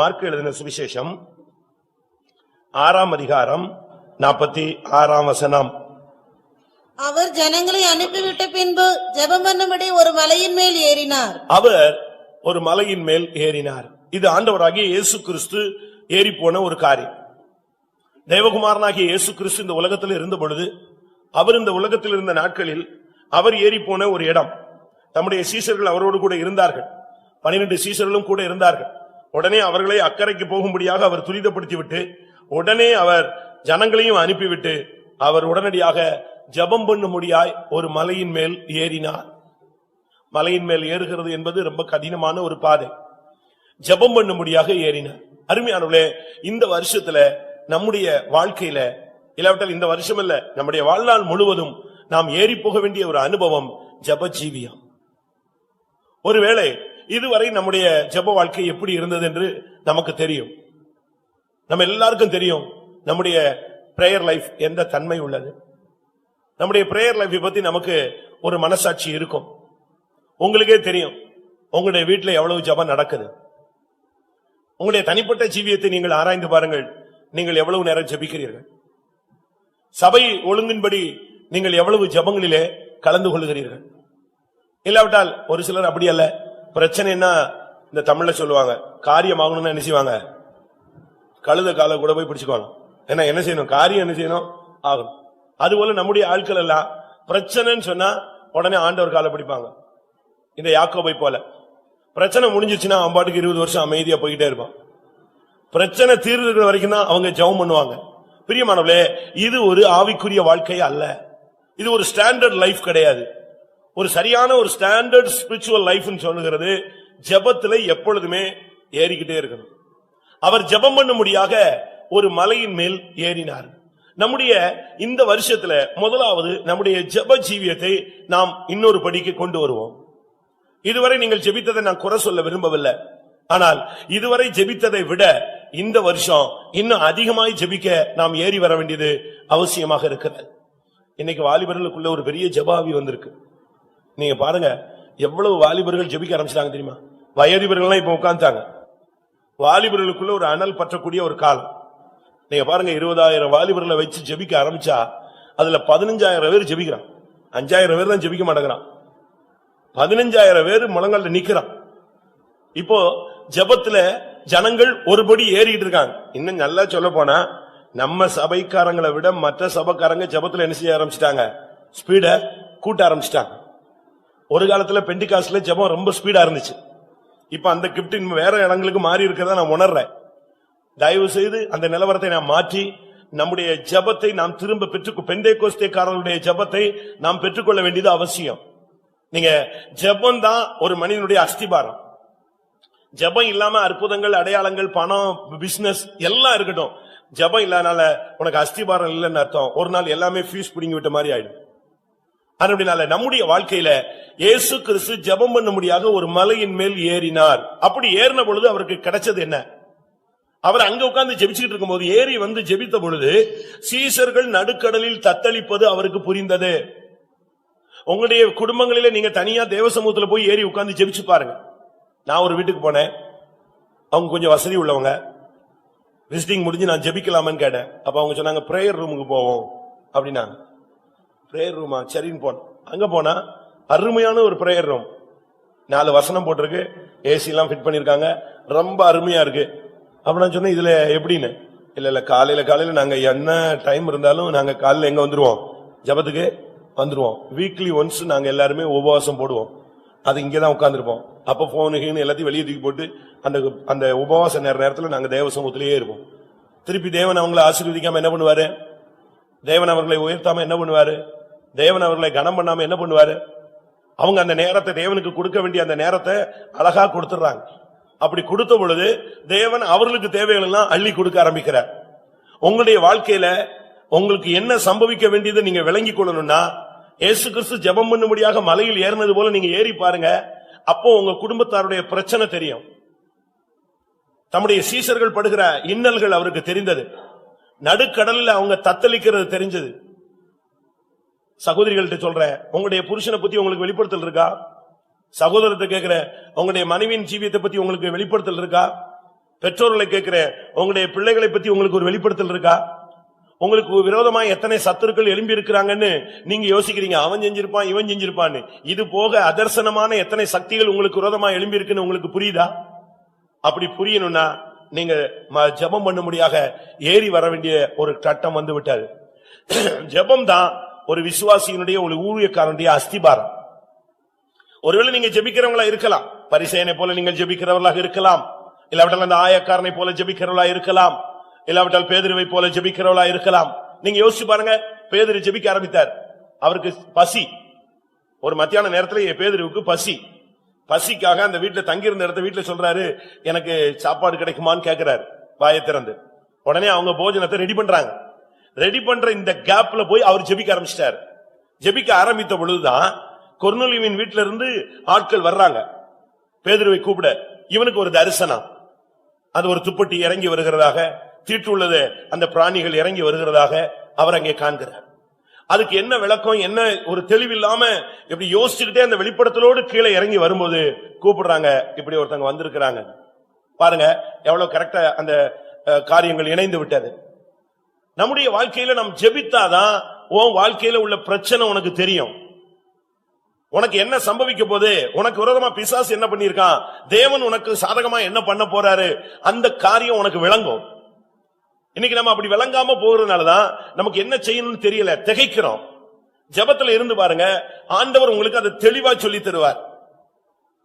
Mark எழுதின சுவிசேஷம் 6ஆம் அதிகாரம் 46ஆம் வசனம். அவர் ஜனங்களை அனுப்பிவிட்ட பின்பு ஜெபம் பண்ணும்படி ஒரு மலையின் மேல் ஏறினார். அவர் ஒரு மலையின் மேல் ஏறினார். இது ஆண்டவராகிய இயேசு கிறிஸ்து ஏறி போன ஒரு காரியம். தேவகுமாரனாகிய இயேசு கிறிஸ்து இந்த உலகத்தில் இருந்த பொழுது, அவர் இந்த உலகத்தில் இருந்த நாட்களில் அவர் ஏறி போன ஒரு இடம். தம்முடைய சீஷர்கள் அவரோடு கூட இருந்தார்கள். 12 சீஷர்களும் கூட இருந்தார்கள். உடனே அவர்களை அக்கறைக்கு போகும்படியாக அவர் துரிதப்படுத்தி விட்டு, உடனே அவர் ஜனங்களையும் அனுப்பிவிட்டு, அவர் உடனடியாக ஜெபம் பண்ணும்படியாய் ஒரு மலையின் மேல் ஏறினார். மலையின் மேல் ஏறுகிறது என்பது ரொம்ப கடினமான ஒரு பாதை. ஜெபம் பண்ணும்படியாக ஏறினார். அருமையானவர்களே, இந்த வருஷத்துல நம்முடைய வாழ்க்கையில, இல்லாவிட்டால் இந்த வருஷம் இல்ல, நம்முடைய வாழ்நாள் முழுவதும் நாம் ஏறி போக வேண்டிய ஒரு அனுபவம் ஜெப ஜீவியம். ஒருவேளை இதுவரை நம்முடைய ஜெப வாழ்க்கை எப்படி இருந்தது என்று நமக்கு தெரியும். நம்ம எல்லாருக்கும் தெரியும் நம்முடைய பிரேயர் லைஃப் எந்த தன்மை உள்ளது. நம்முடைய பிரேயர் லைஃப் பத்தி நமக்கு ஒரு மனசாட்சி இருக்கும். உங்களுக்கே தெரியும் உங்களுடைய வீட்டில் எவ்வளவு ஜெபம் நடக்குது. உங்களுடைய தனிப்பட்ட ஜீவியத்தை நீங்கள் ஆராய்ந்து பாருங்கள். நீங்கள் எவ்வளவு நேரம் ஜெபிக்கிறீர்கள்? சபை ஒழுங்கின்படி நீங்கள் எவ்வளவு ஜெபங்களிலே கலந்து கொள்கிறீர்கள்? இல்லாவிட்டால் ஒரு சிலர் அப்படி அல்ல, பிரச்சனைன்னா இந்த தமிழ்ல சொல்லுவாங்க, காரியம் ஆகணும்னா என்ன செய்வாங்க, கழுத கால கூட போய் பிடிச்சுக்குவாங்க. ஏன்னா என்ன செய்யணும், காரியம் என்ன செய்யணும், ஆகணும். அதுபோல நம்முடைய ஆட்கள் எல்லாம் பிரச்சனைன்னு சொன்னா உடனே ஆண்டவர் காலை பிடிப்பாங்க. இந்த யாக்கோபை போல பிரச்சனை முடிஞ்சிச்சுன்னா அவன் பாட்டுக்கு 20 வருஷம் அமைதியா போயிட்டே இருப்பான். பிரச்சனை தீர்வு வரைக்கும் தான் அவங்க ஜெபம் பண்ணுவாங்க. பிரியமானவர்களே, இது ஒரு ஆவிக்குரிய வாழ்க்கை அல்ல. இது ஒரு ஸ்டாண்டர்ட் லைஃப் கிடையாது. ஒரு சரியான ஒரு ஸ்டாண்டர்ட் ஸ்பிரிச்சுவல் லைஃப் சொல்லுகிறது ஜெபத்துல எப்பொழுதுமே ஏறிக்கிட்டே இருக்கணும். அவர் ஜெபம் பண்ணும்படியாக ஒரு மலையின் மேல் ஏறினார். நம்முடைய இந்த வருஷத்துல முதலாவது நம்முடைய ஜெப ஜீவியத்தை நாம் இன்னொரு படிக்கு கொண்டு வருவோம். இதுவரை நீங்கள் ஜெபித்ததை நான் குறை சொல்ல விரும்பவில்லை. ஆனால் இதுவரை ஜெபித்ததை விட இந்த வருஷம் இன்னும் அதிகமாய் ஜெபிக்க நாம் ஏறி வர வேண்டியது அவசியமாக இருக்கிறது. இன்னைக்கு வாலிபர்களுக்குள்ள ஒரு பெரிய ஜெபாவி வந்திருக்கு. நீங்க பாருங்க, எவ்வளவு வாலிபர்கள் ஜெபிக்க ஆரம்பிச்சிட்டாங்க தெரியுமா? வயதிபர்கள் இப்ப உட்கார்ந்தாங்க. வாலிபர்களுக்குள்ள ஒரு அனல் பற்றக்கூடிய ஒரு காலம். நீங்க பாருங்க, 20,000 வாலிபர்களை வச்சு ஜெபிக்க ஆரம்பிச்சா அதுல 15,000 பேர் ஜெபிக்கிறான். 5,000 பேர் தான் ஜெபிக்க மாட்டேங்கிறான். 15,000 பேர் முழங்கால நிக்கிறான். இப்போ ஜெபத்துல ஜனங்கள் ஒருபடி ஏறிட்டு இருக்காங்க. இன்னும் நல்லா சொல்ல போனா நம்ம சபைக்காரங்களை விட மற்ற சபைக்காரங்க ஜெபத்துல என்ன செய்ய ஆரம்பிச்சிட்டாங்க, ஸ்பீட கூட்ட ஆரம்பிச்சிட்டாங்க. ஒரு காலத்துல பெண்டிகாஸ்ட்ல ஜெபம் ரொம்ப ஸ்பீடா இருந்துச்சு. இப்ப அந்த கிஃப்ட் வேற இடங்களுக்கு மாறி இருக்கிறதா நான் உணர்றேன். தயவு செய்து அந்த நிலவரத்தை நாம் மாற்றி நம்முடைய ஜெபத்தை நாம் திரும்ப பெந்தேகோஸ்தேக்காரர்களுடைய ஜெபத்தை நாம் பெற்றுக்கொள்ள வேண்டியது அவசியம். நீங்க ஜெபம் தான் ஒரு மனிதனுடைய அஸ்திபாரம். ஜெபம் இல்லாம அற்புதங்கள், அடையாளங்கள், பணம், பிசினஸ் எல்லாம் இருக்கட்டும், ஜெபம் இல்லாதனால உனக்கு அஸ்திபாரம் இல்லைன்னு அர்த்தம். ஒரு நாள் எல்லாமே ஃபீஸ் பிடிங்கி விட்ட மாதிரி ஆயிடும். அதனால நம்முடைய வாழ்க்கையில இயேசு கிறிஸ்து ஜெபம் பண்ணும்படியாக ஒரு மலையின் மேல் ஏறினார். அப்படி ஏறின பொழுது அவருக்கு கிடைச்சது என்ன? அவர் அங்க உட்கார்ந்து ஜெபிச்சுக்கிட்டு இருக்கும் போது, ஏறி வந்து ஜெபித்த பொழுது சீஷர்கள் நடுக்கடலில் தத்தளிப்பது அவருக்கு புரிந்தது. உங்களுடைய குடும்பங்களில நீங்க தனியா தேவ சமூகத்துல போய் ஏறி உட்கார்ந்து ஜெபிச்சு பாருங்க. நான் ஒரு வீட்டுக்கு போனேன். அவங்க கொஞ்சம் வசதி உள்ளவங்க. விசிட்டிங் முடிஞ்சு நான் ஜெபிக்கலாமான்னு கேட்டேன். அப்ப அவங்க சொன்னாங்க, பிரேயர் ரூமுக்கு போவோம் அப்படின்னாங்க. பிரேயர் ரூமா? சரின்னு போனேன். அங்க போனா அருமையான ஒரு பிரேயர் ரூம். 4 வசனம் போட்டிருக்கு, ஏசி எல்லாம் ஃபிட் பண்ணிருக்காங்க, ரொம்ப அருமையா இருக்கு. அப்ப நான் சொன்னேன், இதுல எப்படின்னு. இல்ல காலையில நாங்க என்ன டைம் இருந்தாலும் நாங்க காலையில எங்க வந்துருவோம், ஜெபத்துக்கு வந்துருவோம். வீக்லி ஒன்ஸ் நாங்க எல்லாருமே உபவாசம் போடுவோம். அது இங்கதான் உட்கார்ந்துருப்போம். அப்ப போனு எல்லாத்தையும் வெளியே தூக்கி போட்டு அந்த உபவாச நேரத்துல நாங்க தேவ சமூகத்திலேயே இருப்போம். திருப்பி தேவன் அவங்களை ஆசீர்வதிக்காம என்ன பண்ணுவாரு? தேவன் அவர்களை உயர்த்தாம என்ன பண்ணுவாரு? தேவன் அவர்களை கனம் பண்ணாம என்ன பண்ணுவாரு? அவங்க அந்த நேரத்தை, தேவனுக்கு கொடுக்க வேண்டிய அந்த நேரத்தை அழகா கொடுத்துறாங்க. அப்படி கொடுத்த பொழுது தேவன் அவர்களுக்கு தேவைகள் எல்லாம் அள்ளி கொடுக்க ஆரம்பிக்கிறார். உங்களுடைய வாழ்க்கையில உங்களுக்கு என்ன சம்பவிக்க வேண்டியது நீங்க விளங்கி கொள்ளணும்னா, இயேசு கிறிஸ்து ஜெபம் பண்ணும்படியாக மலையில் ஏறினது போல நீங்க ஏறி பாருங்க. அப்போ உங்க குடும்பத்தாருடைய பிரச்சனை தெரியும். தம்முடைய சீஷர்கள் படுகிற இன்னல்கள் அவருக்கு தெரிந்தது. நடுக்கடல்ல அவங்க தத்தளிக்கிறது தெரிஞ்சது. சகோதரிகள்கிட்ட சொல்றேன், உங்களுடைய புருஷனை பத்தி உங்களுக்கு வெளிப்படுத்தல் இருக்கா? சகோதரத்தை கேட்கிற, உங்களுடைய மனைவியின் ஜீவியத்தை பத்தி உங்களுக்கு வெளிப்படுத்தல் இருக்கா? பெற்றோர்களை கேட்கிறேன், உங்களுடைய பிள்ளைகளை பத்தி உங்களுக்கு ஒரு வெளிப்படுத்தல் இருக்கா? உங்களுக்கு விரோதமா எத்தனை சத்துருக்கள் எழும்பி இருக்கிறாங்கன்னு நீங்க யோசிக்கிறீங்க. அவன் செஞ்சிருப்பான், இவன் செஞ்சிருப்பான்னு. இது போக அதர்சனமான எத்தனை சக்திகள் உங்களுக்கு விரோதமா எழும்பி இருக்குன்னு உங்களுக்கு புரியுதா? அப்படி புரியணும்னா நீங்க ஜெபம் பண்ணும்படியாக ஏறி வர வேண்டிய ஒரு கட்டம் வந்து விட்டாரு. ஜெபம் தான் ஒரு விசுவாசியினுடைய ஒரு ஊழியக்காரனுடைய அஸ்திபாரம். ஒருவேளை நீங்க ஜெபிக்கிறவங்களா இருக்கலாம், பரிசேயனை போல நீங்கள் ஜெபிக்கிறவர்களாக இருக்கலாம், இல்லாவிட்டால் அந்த ஆயக்காரனை போல ஜெபிக்கிறவர்களா இருக்கலாம், இல்லாவிட்டால் பேதுருவை போல ஜெபிக்கிறவளா இருக்கலாம். நீங்க யோசிச்சு பாருங்க, பேதுரு ஜெபிக்க ஆரம்பித்தார். அவருக்கு பசி. ஒரு மத்தியான நேரத்துல பேதுருவுக்கு பசி. பசிக்காக அந்த வீட்டுல தங்கியிருந்த இடத்த வீட்டுல சொல்றாரு, எனக்கு சாப்பாடு கிடைக்குமான்னு கேட்கிறாரு வாயை திறந்து. உடனே அவங்க போஜனத்தை ரெடி பண்றாங்க. ரெடி பண்ற இந்த கேப்ல போய் அவர் ஜெபிக்க ஆரம்பிச்சிட்டார். ஜெபிக்க ஆரம்பித்த பொழுதுதான் கொர்நேலியுவின் வீட்டுல இருந்து ஆட்கள் வர்றாங்க பேதுருவை கூப்பிட. இவனுக்கு ஒரு தரிசனம். அது ஒரு துப்பட்டி இறங்கி வருகிறதாக, தீட்டுள்ளது அந்த பிராணிகள் இறங்கி வருகிறதாக அவர் அங்கே காண்கிறார். அதுக்கு என்ன விளக்கம், என்ன ஒரு தெளிவில்லாம இப்படி யோசிச்சுக்கிட்டே அந்த வெளிப்படுத்தலோடு கீழே இறங்கி வரும்போது கூப்பிடுறாங்க, இப்படி ஒருத்தங்க வந்திருக்கிறாங்க. பாருங்க எவ்வளவு கரெக்டா அந்த காரியங்கள் இணைந்து விட்டது. நம்முடைய வாழ்க்கையில நாம் ஜெபித்தாதான் உன் வாழ்க்கையில உள்ள பிரச்சனை உனக்கு தெரியும். உனக்கு என்ன சம்பவிக்க போது, உனக்கு விரோதமா பிசாசு என்ன பண்ணிருக்கான், தேவன் உனக்கு சாதகமா என்ன பண்ண போறாரு, அந்த காரியம் உனக்கு விளங்கும். இன்னைக்கு நம்ம அப்படி விளங்காம போறதுனாலதான் நமக்கு என்ன செய்யணும்னு தெரியல, திகைக்கிறோம். ஜெபத்துல இருந்து பாருங்க, ஆண்டவர் உங்களுக்கு அதை தெளிவா சொல்லி தருவார்.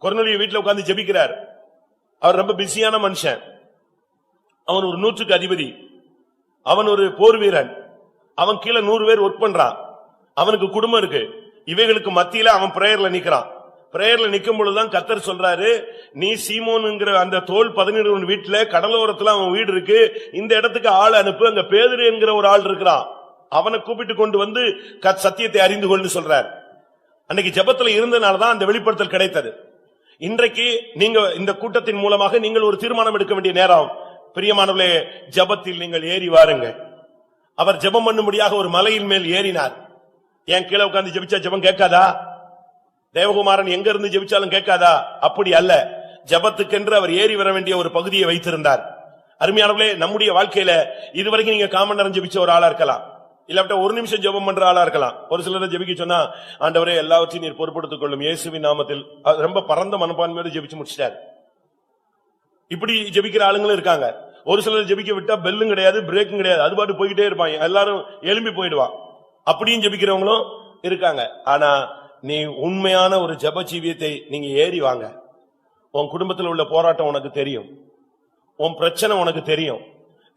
கொர்நேலியு வீட்டுல உட்கார்ந்து ஜெபிக்கிறார். அவர் ரொம்ப பிஸியான மனுஷன். அவன் ஒரு 100க்கு அதிபதி. அவன் ஒரு போர் வீரன். அவன் கீழே 100 பேர் ஒர்க் பண்றான். அவனுக்கு குடும்பம் இருக்கு. இவைகளுக்கு மத்தியில அவன் பிரேயர்ல நிக்கிறான். பிரேயர்ல நிக்கும் பொழுதுதான் கர்த்தர் சொல்றாரு, நீ சீமோன்ங்கிற அந்த தோல் 17 வீட்டுல கடலோரத்துல அவன் வீடு இருக்கு, இந்த இடத்துக்கு ஆள் அனுப்பு, அங்க பேதுரு என்கிற ஒரு ஆள் இருக்கிறான், அவனை கூப்பிட்டு கொண்டு வந்து சத்தியத்தை அறிந்து கொண்டு சொல்றார். அன்னைக்கு ஜெபத்துல இருந்தனாலதான் அந்த வெளிப்படுத்தல் கிடைத்தது. இன்றைக்கு நீங்க இந்த கூட்டத்தின் மூலமாக நீங்கள் ஒரு தீர்மானம் எடுக்க வேண்டிய நேரம். பிரியமானவர்களே, ஜெபத்தில் நீங்கள் ஏறி வாருங்க. அவர் ஜெபம் பண்ணும்படியாக ஒரு மலையின் மேல் ஏறினார். ஏன் கீழே உட்கார்ந்து ஜெபிச்சா ஜெபம் கேட்காதா? தேவகுமாரன் எங்க இருந்து ஜெபிச்சாலும் கேட்காதா? அப்படி அல்ல. ஜெபத்துக்கென்று அவர் ஏறி வர வேண்டிய ஒரு பகுதியை வைத்திருந்தார். அருமையானவர்களே, நம்முடைய வாழ்க்கையில இதுவரைக்கும் நீங்க காமன் நேரம் ஜெபிச்ச ஒரு ஆளா இருக்கலாம், இல்லாவிட்ட ஒரு நிமிஷம் ஜெபம் பண்ற ஆளா இருக்கலாம். ஒரு சிலரை ஜெபிக்க சொன்னா, ஆண்டவரே எல்லாவற்றையும் நீர் பொறுப்படுத்திக் கொள்ளும் இயேசுவின் நாமத்தில், ரொம்ப பரந்த மனப்பான்மையோடு ஜெபிச்சு முடிச்சிட்டார். இப்படி ஜெபிக்கிற ஆளுங்களும் இருக்காங்க. ஒரு சிலர் ஜெபிக்க விட்டா பெல்லும் கிடையாது, பிரேக்கும் கிடையாது, அது பாட்டு போயிட்டே இருப்பாங்க, எல்லாரும் எழும்பி போயிடுவான். அப்படியும் ஜெபிக்கிறவங்களும் இருக்காங்க. ஆனா நீ உண்மையான ஒரு ஜெப ஜீவியத்தை நீங்க ஏறி வாங்க. உன் குடும்பத்தில் உள்ள போராட்டம் உனக்கு தெரியும், உன் பிரச்சனை உனக்கு தெரியும்,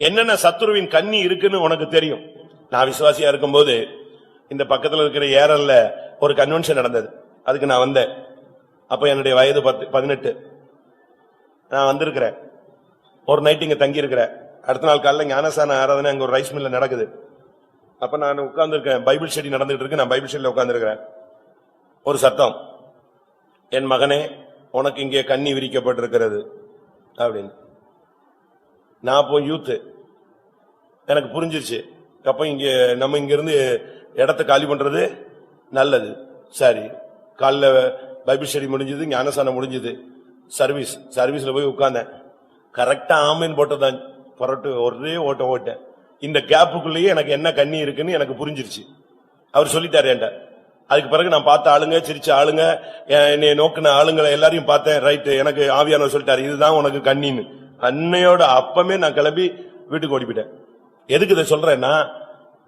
என்னென்ன சத்துருவின் கண்ணி இருக்குன்னு உனக்கு தெரியும். நான் விசுவாசியா இருக்கும்போது இந்த பக்கத்துல இருக்கிற ஏரல்ல ஒரு கன்வென்ஷன் நடந்தது. அதுக்கு நான் வந்தேன். அப்ப என்னுடைய வயது 18. நான் வந்திருக்கிறேன். ஒரு நைட் இங்க தங்கி இருக்கிறேன். அடுத்த நாள் காலையில ஞானசான ஆராதனை அங்க ஒரு ரைஸ் மில்ல நடக்குது. அப்ப நான் உட்கார்ந்து இருக்கேன், பைபிள் ஸ்டடி நடந்துட்டு இருக்கு. நான் பைபிள் ஸ்டடியில உட்கார்ந்து இருக்கிறேன். ஒரு சத்தம், என் மகனே உனக்கு இங்கே கண்ணி விரிக்கப்பட்டிருக்கிறது அப்படின்னு. நான் போய் யூத், எனக்கு புரிஞ்சிருச்சு. அப்ப இங்க நம்ம இங்க இருந்து இடத்தை காலி பண்றது நல்லது. சரி, காலைல பைபிள் ஸ்டடி முடிஞ்சது, ஞானசானம் முடிஞ்சது, சர்வீஸ்ல போய் உட்கார்ந்தேன். கரெக்டா ஆமீன் போட்டதான் புரட்டு ஒரே ஓட்டேன். இந்த கேப்புக்குள்ளேயே எனக்கு என்ன கண்ணி இருக்குன்னு எனக்கு புரிஞ்சிருச்சு. அவர் சொல்லிட்டாரு என்கிட்ட. அதுக்கு பிறகு நான் பார்த்த ஆளுங்க, சிரிச்ச ஆளுங்க, என்னை நோக்கின ஆளுங்களை எல்லாரையும் பார்த்தேன். ரைட்டு, எனக்கு ஆவியானவர் சொல்லிட்டாரு இதுதான் உனக்கு கண்ணின்னு. அன்னையோட அப்பமே நான் கிளம்பி வீட்டுக்கு ஓடிப்பிட்டேன். எதுக்கு இதை சொல்றேன்னா,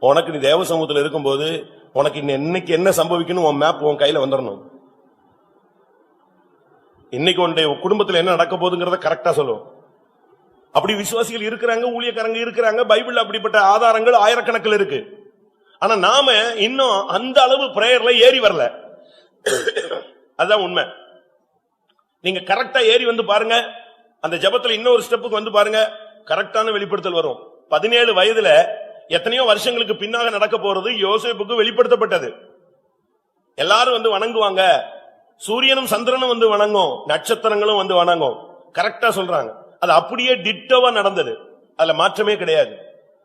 உனக்கு நீ தேவ சமூகத்தில் இருக்கும்போது உனக்கு இன்னைக்கு என்ன சம்பவிக்கணும் உன் மேப் உன் கையில வந்துடணும். இன்னைக்கு உன்னுடைய குடும்பத்தில் என்ன நடக்க போகுதுங்கிறத கரெக்டா சொல்லுவோம். அப்படி விசுவாசிகள் இருக்கிறாங்க, ஊழியக்காரங்க இருக்கிறாங்க, பைபிள் அப்படிப்பட்ட ஆதாரங்கள் ஆயிரக்கணக்கில் இருக்கு. ஆனா நாம இன்னும் அந்த அளவு பிரேயர்ல ஏறி வரல. அதுதான் உண்மை. நீங்க கரெக்டா ஏறி வந்து பாருங்க, அந்த ஜெபத்துல இன்னொரு ஸ்டெப்புக்கு வந்து பாருங்க, கரெக்டான வெளிப்படுத்தல் வரும். 17 வயதுல எத்தனையோ வருஷங்களுக்கு பின்னாக நடக்க போறது யோசேப்புக்கு வெளிப்படுத்தப்பட்டது. எல்லாரும் வந்து வணங்குவாங்க, சூரியனும் சந்திரனும் வந்து வணங்கும், நட்சத்திரங்களும் வந்து வணங்கும். கரெக்டா சொல்றாங்க. அது அப்படியே டிட்டோவா நடந்தது, அதுல மாற்றமே கிடையாது.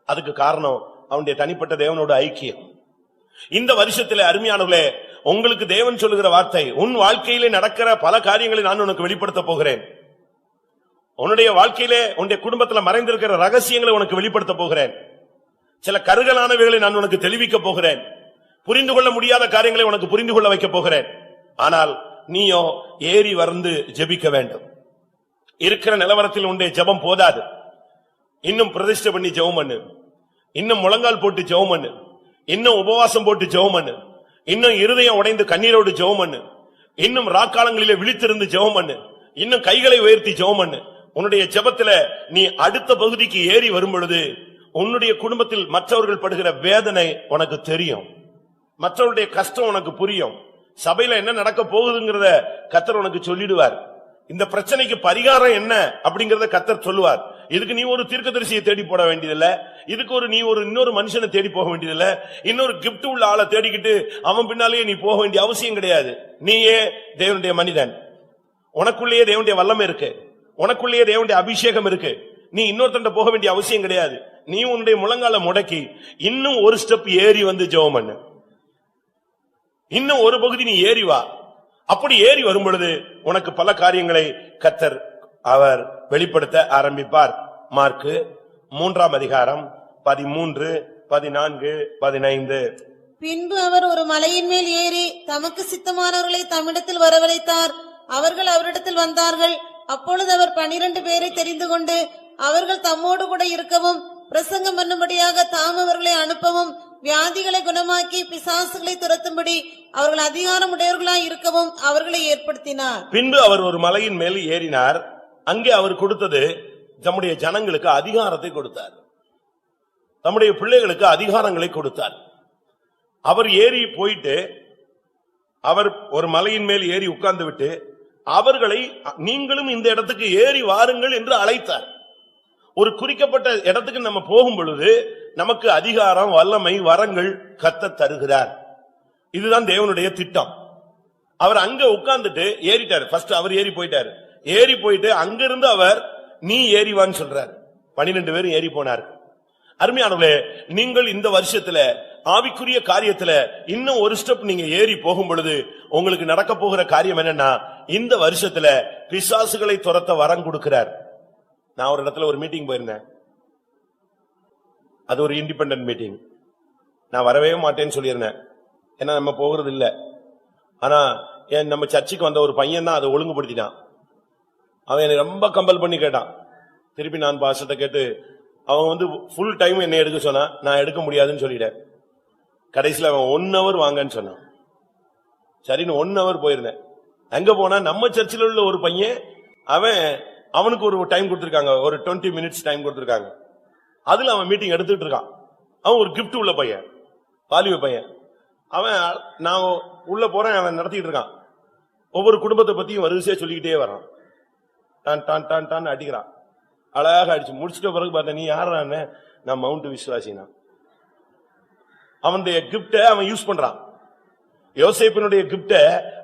அதுக்கு காரணம் அவனுடைய தனிப்பட்ட தேவனோட ஐக்கியம். இந்த வருஷத்துல அருமையானவர்களே, உங்களுக்கு தேவன் சொல்லுகிற வார்த்தை, உன் வாழ்க்கையிலே நடக்கிற பல காரியங்களை நான் உனக்கு வெளிப்படுத்த போகிறேன். உன்னுடைய வாழ்க்கையிலே உன்னுடைய குடும்பத்துல மறைந்திருக்கிற ரகசியங்களை உனக்கு வெளிப்படுத்த போகிறேன். சில கருகலானவைகளை நான் உனக்கு தெளிவிக்க போகிறேன். புரிந்து கொள்ள முடியாத காரியங்களை உனக்கு புரிந்து கொள்ள வைக்க போகிறேன். ஆனால் நீயோ ஏறி வந்து ஜெபிக்க வேண்டும். இருக்கிற நிலவரத்தில் உன்னுடைய ஜெபம் போதாது. இன்னும் பிரதிஷ்டை பண்ணி ஜெபம் பண்ணு. இன்னும் முழங்கால் போட்டு ஜெபம் பண்ணு. இன்னும் உபவாசம் போட்டு ஜெபம் பண்ணு. இன்னும் இருதயம் உடைந்து கண்ணீரோடு ஜெபம் பண்ணு. இன்னும் ராக்காலங்களிலே விழித்திருந்து ஜெபம் பண்ணு. இன்னும் கைகளை உயர்த்தி ஜெபம் பண்ணு. உன்னுடைய ஜெபத்துல நீ அடுத்த பகுதிக்கு ஏறி வரும் பொழுது உன்னுடைய குடும்பத்தில் மற்றவர்கள் படுகிற வேதனை உனக்கு தெரியும். மற்றவருடைய கஷ்டம் உனக்கு புரியும். சபையில என்ன நடக்க போகுதுங்கிறத கர்த்தர் உனக்கு சொல்லிடுவார். இந்த பிரச்சனைக்கு பரிகாரம் என்ன அப்படிங்கறத கர்த்தர் சொல்லுவார். இதுக்கு நீ ஒரு தீர்க்கதரிசியை தேடி போட வேண்டியதில்ல. இதுக்கு நீ இன்னொரு மனுஷனை தேடி போக வேண்டியதில்ல. இன்னொரு கிஃப்ட் உள்ள ஆளை தேடிக்கிட்டு அவன் பின்னாலேயே நீ போக வேண்டிய அவசியம் கிடையாது. நீயே தேவனுடைய மனிதன். உனக்குள்ளேயே தேவனுடைய வல்லமை இருக்கு. உனக்குள்ளேயே தேவனுடைய அபிஷேகம் இருக்கு. நீ இன்னொருத்தண்ட போக வேண்டிய அவசியம் கிடையாது. நீ உன்னுடைய முழங்கால முடக்கி இன்னும் ஒரு ஸ்டெப் ஏறி வந்து ஜெபம் பண்ணு. இன்னும் ஒரு பகுதி நீ ஏறி வா. அப்படி ஏறி வரும் பொழுது உனக்கு பல காரியங்களை கர்த்தர் அவர் வெளிப்படுத்த ஆரம்பிப்பார். மார்க்கு 3ஆம் அதிகாரம் 13, 14, 15. பின்பு அவர் ஒரு மலையின் மேல் ஏறி தமக்கு சித்தமானவர்களை தம்மிடத்தில் வரவழைத்தார். அவர்கள் அவரிடத்தில் வந்தார்கள். அப்பொழுது அவர் 12 பேரை தெரிந்து கொண்டு அவர்கள் தம்மோடு கூட இருக்கவும் பிரசங்கம் பண்ணும்படியாக தாம் அவர்களை அனுப்பவும் வியாதிகளை குணமாக்கி பிசாசுகளை துரத்தும்படி அவர்கள் அதிகாரம் உடையவர்களாய் இருக்கவும் அவர்களை ஏற்படுத்தினார். பின்பு அவர் ஒரு மலையின் மேல் ஏறினார். அங்கே அவர் கொடுத்தது தம்முடைய ஜனங்களுக்கு அதிகாரத்தை கொடுத்தார். தம்முடைய பிள்ளைகளுக்கு அதிகாரங்களை கொடுத்தார். அவர் ஏறி போயிட்டு அவர் ஒரு மலையின் மேல் ஏறி உட்கார்ந்து விட்டு அவர்களை நீங்களும் இந்த இடத்துக்கு ஏறி வாருங்கள் என்று அழைத்தார். ஒரு குறிக்கப்பட்ட இடத்துக்கு நம்ம போகும் பொழுது நமக்கு அதிகாரம், வல்லமை, வரங்கள் கர்த்தர் தருகிறார். இதுதான் தேவனுடைய திட்டம். அவர் அங்க உட்கார்ந்துட்டு ஏறிட்டார். ஃபர்ஸ்ட் அவர் ஏறி போயிட்டார். ஏறி போயிட்டு அங்கிருந்து அவர் நீ ஏறிவான்னு சொல்றார். 12 பேரும் ஏறி போனார். அருமையானவர்களே, நீங்கள் இந்த வருஷத்துல ஆவிக்குரிய காரியத்துல இன்னும் ஒரு ஸ்டெப் நீங்க ஏறி போகும் பொழுது உங்களுக்கு நடக்க போகிற காரியம் என்னன்னா, இந்த வருஷத்துல பிசாசுகளை துரத்த வரம் கொடுக்கிறார். நான் ஒரு இடத்துல ஒரு மீட்டிங் போயிருந்தேன். அது ஒரு இண்டிபெண்டன்ட் மீட்டிங். நான் வரவே மாட்டேன்னு சொல்லியிருந்தேன். ஏன்னா நம்ம போகிறது இல்ல. ஆனா நம்ம சர்ச்சுக்கு வந்த ஒரு பையன் தான் அதை ஒழுங்குபடுத்திட்டான். அவன் என்னை ரொம்ப கம்பல் பண்ணி கேட்டான். திருப்பி நான் பாஸ்டர்ட்ட கேட்டு அவன் ஃபுல் டைம் என்ன எடுக்க சொன்னா, நான் எடுக்க முடியாதுன்னு சொல்லிட்டேன். கடைசியில் அவன் 1 hour வாங்கன்னு சொன்னான். சரின்னு 1 hour போயிருந்தேன். அங்க போனா நம்ம சர்ச்சில் உள்ள ஒரு பையன், அவனுக்கு ஒரு டைம் கொடுத்திருக்காங்க, ஒரு 20 minutes டைம் கொடுத்திருக்காங்க. அதுல அவன் மீட்டிங் எடுத்துட்டு இருக்கான். அவன் ஒரு கிஃப்ட் உள்ள பையன், வாலிப பையன். அவன் நான் உள்ள போறேன், அவன் நடத்திட்டு இருக்கான். ஒவ்வொரு குடும்பத்தை பத்தியும் வரிசையா சொல்லிக்கிட்டே வரான். டான் டான் டான் டான் அடிக்கிறான். அழகாக அடிச்சு முடிச்சிட்ட பிறகு பார்த்தா, நீ யாரான்னு? நான் மவுண்ட் விசுவாசினா. அவனுடைய கிஃப்ட அவன் யூஸ் பண்றான். யோசேப்பினுடைய கிஃப்ட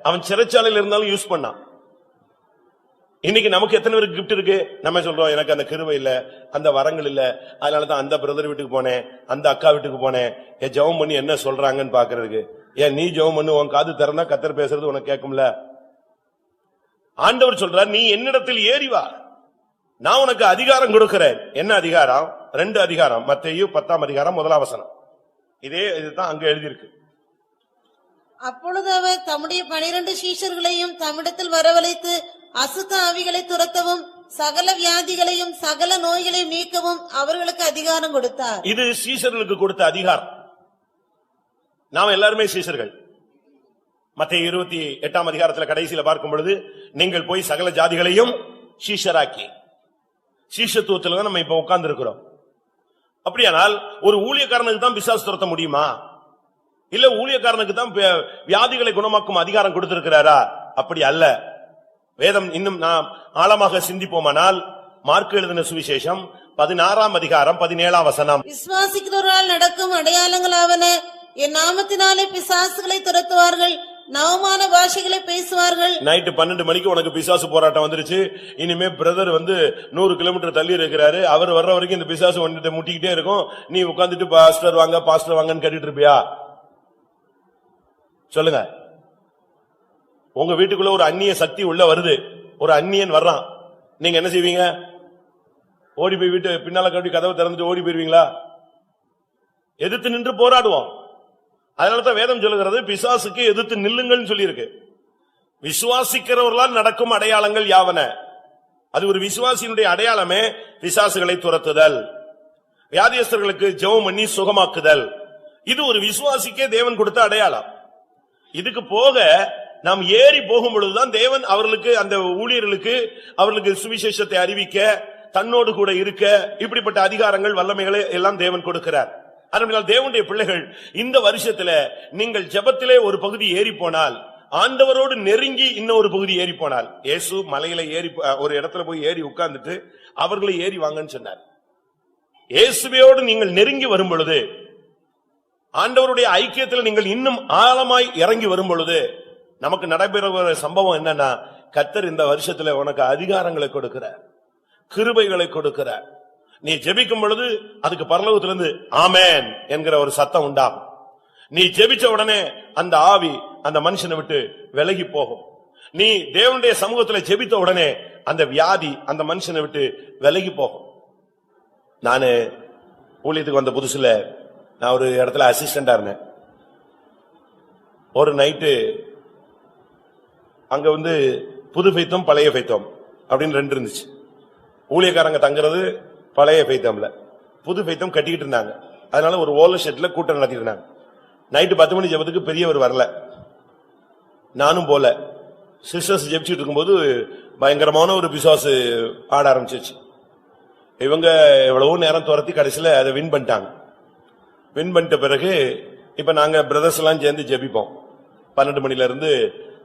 அவன் சிறைச்சாலையில் இருந்தாலும் யூஸ் பண்ணான். இன்னைக்கு நமக்கு எத்தனை பேருக்கு கிஃப்ட் இருக்கு? நம்ம சொல்றோம், எனக்கு அந்த கிருபை இல்ல, அந்த வரங்கள் இல்ல, அதனாலதான் அந்த பிரதர் வீட்டுக்கு போனேன், அந்த அக்கா வீட்டுக்கு போனேன், ஜெபம் பண்ணி என்ன சொல்றாங்கன்னு பாக்குறதுக்கு. ஏன் நீ ஜெபம் பண்ணு, உன் காது திறந்தா கர்த்தர் பேசுறது உனக்கு கேட்கும்ல. ஆண்டவர் சொல்றார், நீ என்னிடத்தில் ஏறி வா, நான் உனக்கு அதிகாரம் கொடுக்கிறேன். என்ன அதிகாரம்? 2 அதிகாரம். மத்தேயு 10ஆம் அதிகாரம் 1ஆம் வசனம். இதுதான் அங்க எழுதியிருக்கு. அப்பொழுது அவர் தம்முடைய 12 சீஷர்களையும் தம்மிடத்தில் வரவழைத்து அசுத்த ஆவிகளை துரத்தவும் சகல வியாதிகளையும் சகல நோய்களையும் நீக்கவும் அவர்களுக்கு அதிகாரம் கொடுத்தார். இது சீஷர்களுக்கு கொடுத்த அதிகாரம். நாம் எல்லாருமே சீஷர்கள். மத்தேயு 28ஆம் அதிகாரத்துல கடைசியில பார்க்கும் பொழுது, நீங்கள் போய் சகல ஜாதிகளையும் சீஷராக்கி, சீஷத்துவத்துல தான் நம்ம இப்ப உட்கார்ந்து இருக்கிறோம். அப்படியானால் ஒரு ஊழியக்காரனுக்கு தான் பிசாசு துரத்த முடியுமா? இல்ல ஊழியக்காரனுக்கு தான் வியாதிகளை குணமாக்கும் அதிகாரம் கொடுத்திருக்கிறாரா? அப்படி அல்ல. வேதம் இன்னும் நாம் ஆழமாக சிந்திப்போமானால், மார்க்கு எழுதின சுவிசேஷம் 16ஆம் அதிகாரம் 17ஆம் வசனம். விசுவாசிக்கிறவர்களால் நடக்கும் அடையாளங்களாவன, என் நாமத்தினாலே பிசாசுகளை துரத்துவார்கள், நவமான பாஷைகளை பேசுவார்கள். நைட்டு 12 மணிக்கு உனக்கு பிசாசு போராட்டம் வந்துருச்சு. இனிமே பிரதர் 100 கிலோமீட்டர் தள்ளி இருக்கிறாரு, அவர் வர்ற வரைக்கும் இந்த பிசாசு வந்துட்டு முட்டிக்கிட்டே இருக்கும். நீ உட்கார்ந்துட்டு பாஸ்டர் வாங்க பாஸ்டர் வாங்கன்னு கேட்டுட்டு இருப்பியா? சொல்லுங்க. உங்க வீட்டுக்குள்ள ஒரு அந்நிய சக்தி உள்ள வருது, ஒரு அந்நியன் வர்றான். நீங்க என்ன செய்வீங்க? ஓடி போய் வீட்டு பின்னால கட்டி கதவை திறந்துட்டு ஓடி போயிருவீங்களா? எதிர்த்து நின்று போராடுவோம். அதனாலதான் வேதம் சொல்லுகிறது பிசாசுக்கு எதிர்த்து நில்லுங்கள்னு சொல்லி இருக்கு. விசுவாசிக்கிறவர்களால் நடக்கும் அடையாளங்கள் யாவன? அது ஒரு விசுவாசியினுடைய அடையாளமே பிசாசுகளை துரத்துதல், வியாதியஸ்தர்களுக்கு ஜெபம் பண்ணி சுகமாக்குதல். இது ஒரு விசுவாசிக்கே தேவன் கொடுத்த அடையாளம். இதுக்கு போக நாம் ஏறி போகும் பொழுதுதான் தேவன் அவர்களுக்கு, அந்த ஊழியர்களுக்கு, அவர்களுக்கு சுவிசேஷத்தை அறிவிக்க, தன்னோடு கூட இருக்க, இப்படிப்பட்ட அதிகாரங்கள் வல்லமைகளை எல்லாம் தேவன் கொடுக்கிறார். அதனால் தேவனுடைய பிள்ளைகள், இந்த வருஷத்துல நீங்கள் ஜெபத்திலே ஒரு பகுதி ஏறி போனால், ஆண்டவரோடு நெருங்கி இன்னொரு பகுதி ஏறி போனால், இயேசு மலையில ஏறி ஒரு இடத்துல போய் ஏறி உட்கார்ந்துட்டு அவர்களை ஏறி வாங்கன்னு சொன்னார். இயேசுவோடு நீங்கள் நெருங்கி வரும் பொழுது, ஆண்டவருடைய ஐக்கியத்தில் நீங்கள் இன்னும் ஆழமாய் இறங்கி வரும் பொழுது, நமக்கு நடைபெற சம்பவம் என்னன்னா, கர்த்தர் இந்த வருஷத்துல உனக்கு அதிகாரங்களை கொடுக்கிறார், கிருபைகளை கொடுக்கிறார். நீ ஜெபிக்கும் பொழுது அதுக்கு பரலோகத்திலிருந்து ஆமென் என்கிற ஒரு சத்தம் உண்டாகும். நீ ஜெபிச்ச உடனே அந்த ஆவி அந்த மனுஷனை விட்டு விலகி போகும். நீ தேவனுடைய சமூகத்துல ஜெபித்த உடனே அந்த வியாதி அந்த மனுஷனை விட்டு விலகி போகும். நானு ஊழியத்துக்கு வந்த புதுசுல நான் ஒரு இடத்துல அசிஸ்டண்டா இருந்தேன். ஒரு நைட்டு அங்க புது பைத்தம் பழைய பைத்தம் அப்படின்னு ரெண்டு இருந்துச்சு. ஊழியக்காரங்க தங்குறது பழைய பைத்தம்ல, புது பைத்தம் கட்டிக்கிட்டு இருந்தாங்க. அதனால ஒரு ஓல ஷெட்ல கூட்டம் நடத்திட்டு இருந்தாங்க. நைட்டு 10 மணி ஜெபத்துக்கு பெரியவர் வரல, நானும் போல. சிஸ்டர்ஸ் ஜெபிச்சுட்டு இருக்கும்போது பயங்கரமான ஒரு பிசாசு ஆட ஆரம்பிச்சிருச்சு. இவங்க எவ்வளவோ நேரம் துரத்தி கடைசியில அதை வின் பண்ணிட்டாங்க. வின் பண்ணிட்ட பிறகு இப்ப நாங்க பிரதர்ஸ் எல்லாம் சேர்ந்து ஜெபிப்போம். 12 மணில இருந்து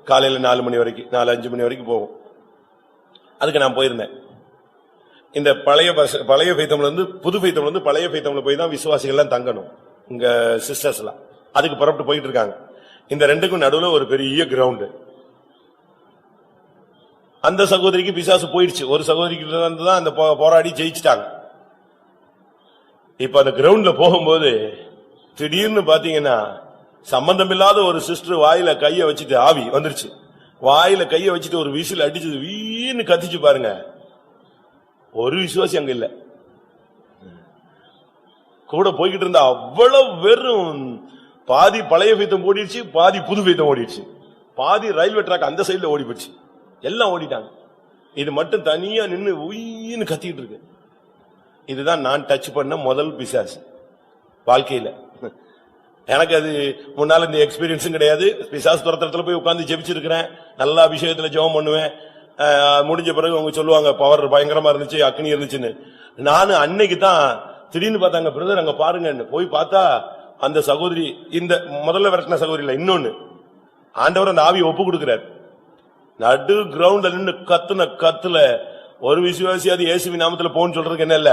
காலையில 4 மணி வரைக்கும், 4-5 மணி வரைக்கும் போவோம். அதுக்கு நான் போயிருந்தேன். இந்த பழைய பைத்தம்ல இருந்து புது பைத்தம்ல இருந்து பழைய பைத்தம்ல போய் தான் விசுவாசிகள் எல்லாம் தங்கணும். இங்க சிஸ்டர்ஸ் எல்லாம் அதுக்கு புறப்பட்டு போயிட்டு இருக்காங்க. இந்த ரெண்டுக்கும் நடுவுல ஒரு பெரிய கிரவுண்ட். அந்த சகோதரிக்கு பிசாசு போயிடுச்சு. ஒரு சகோதரிக்கு தான் அந்த போராடி ஜெயிச்சிட்டாங்க. இப்ப அந்த கிரவுண்ட்ல போகும்போது திடீர்னு பாத்தீங்கன்னா சம்பந்தமில்லாத ஒரு சிஸ்டர் வாயில கைய வச்சுட்டு, ஆவி வந்துருச்சு, வாயில கைய வச்சுட்டு ஒரு விசில் அடிச்சது, வீன்னு கத்திச்சு பாருங்க. ஒரு விசுவாசி அங்க இல்ல, கூட போய்கிட்டு இருந்தா. அவ்வளவு வெறும் பாதி பழைய பைத்தம் ஓடிடுச்சு, பாதி புது பைத்தம் ஓடிடுச்சு, பாதி ரயில்வே ட்ராக் அந்த சைட்ல ஓடி போச்சு, எல்லாம் ஓடிட்டாங்க. இது மட்டும் தனியா நின்னு உயின்னு கத்திட்டு இருக்கு. இதுதான் நான் டச் பண்ண முதல் பிசாசு வாழ்க்கையில. எனக்கு அது முன்னால இந்த எக்ஸ்பீரியன்ஸும் கிடையாது. பிசாசு துரத்துல போய் உட்கார்ந்து ஜெபிச்சிருக்கிறேன், நல்லா அபிஷேகத்துல ஜெபம் பண்ணுவேன். முடிஞ்ச பிறகு அவங்க சொல்லுவாங்க பவர் பயங்கரமா இருந்துச்சு, அக்னி இருந்துச்சுன்னு. நானு அன்னைக்கு தான் திடீர்னு பார்த்தாங்க, பிரதர் அங்க பாருங்கன்னு. போய் பார்த்தா அந்த சகோதரி, இந்த முதல்ல விரட்டின சகோதரி இல்ல, இன்னொன்னு, ஆண்டவர் அந்த ஆவியை ஒப்பு கொடுக்கிறார். நடு கிரவுண்ட்ல நின்று கத்துன கத்துல ஒரு விசுவாசி அது இயேசுவின் நாமத்துல போன்னு சொல்றதுக்கு என்ன இல்ல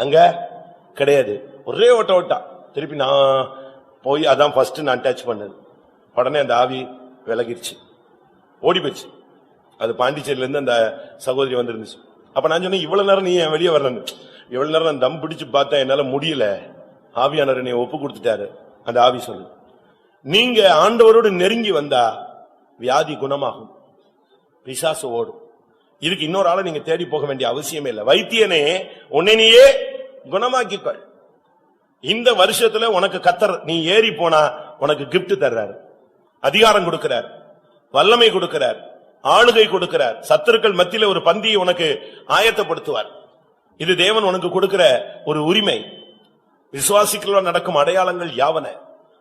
அங்க கிடையாது. ஒரே ஓட்டா திருப்பி நான் போய் அதான் ஃபர்ஸ்ட் நான் டச் பண்ணது. உடனே அந்த ஆவி விலகிருச்சு, ஓடி போச்சு. அது பாண்டிச்சேரியில இருந்து அந்த சகோதரி வந்துருந்துச்சு. அப்ப நான் சொன்னேன், இவ்வளவு நேரம் நீ வெளியே வரணும். இவ்வளவு நேரம் நான் தம் பிடிச்சு பார்த்தேன், என்னால முடியல, ஆவியானவர் என்னை ஒப்பு கொடுத்துட்டாரு. அந்த ஆவி சொல்லு, நீங்க ஆண்டவரோடு நெருங்கி வந்தா வியாதி குணமாகும், பிசாசு ஓடும். இதுக்கு இன்னொரு ஆளை நீங்க தேடி போக வேண்டிய அவசியமே இல்லை. வைத்தியனே உன்னை நீயே குணமாக்கிக்கொள். இந்த வருஷத்துல உனக்கு கர்த்தர் நீ ஏறி போனா உனக்கு கிஃப்ட் தர்றாரு, அதிகாரம் கொடுக்கிறார், வல்லமை கொடுக்கிறார், ஆளுகை கொடுக்கிறார். சத்துருக்கள் மத்தியில ஒரு பந்தியை உனக்கு ஆயத்தப்படுத்துவார். இது தேவன் உனக்கு கொடுக்கிற ஒரு உரிமை. விசுவாசிகளோடு நடக்கும் அடையாளங்கள் யாவன?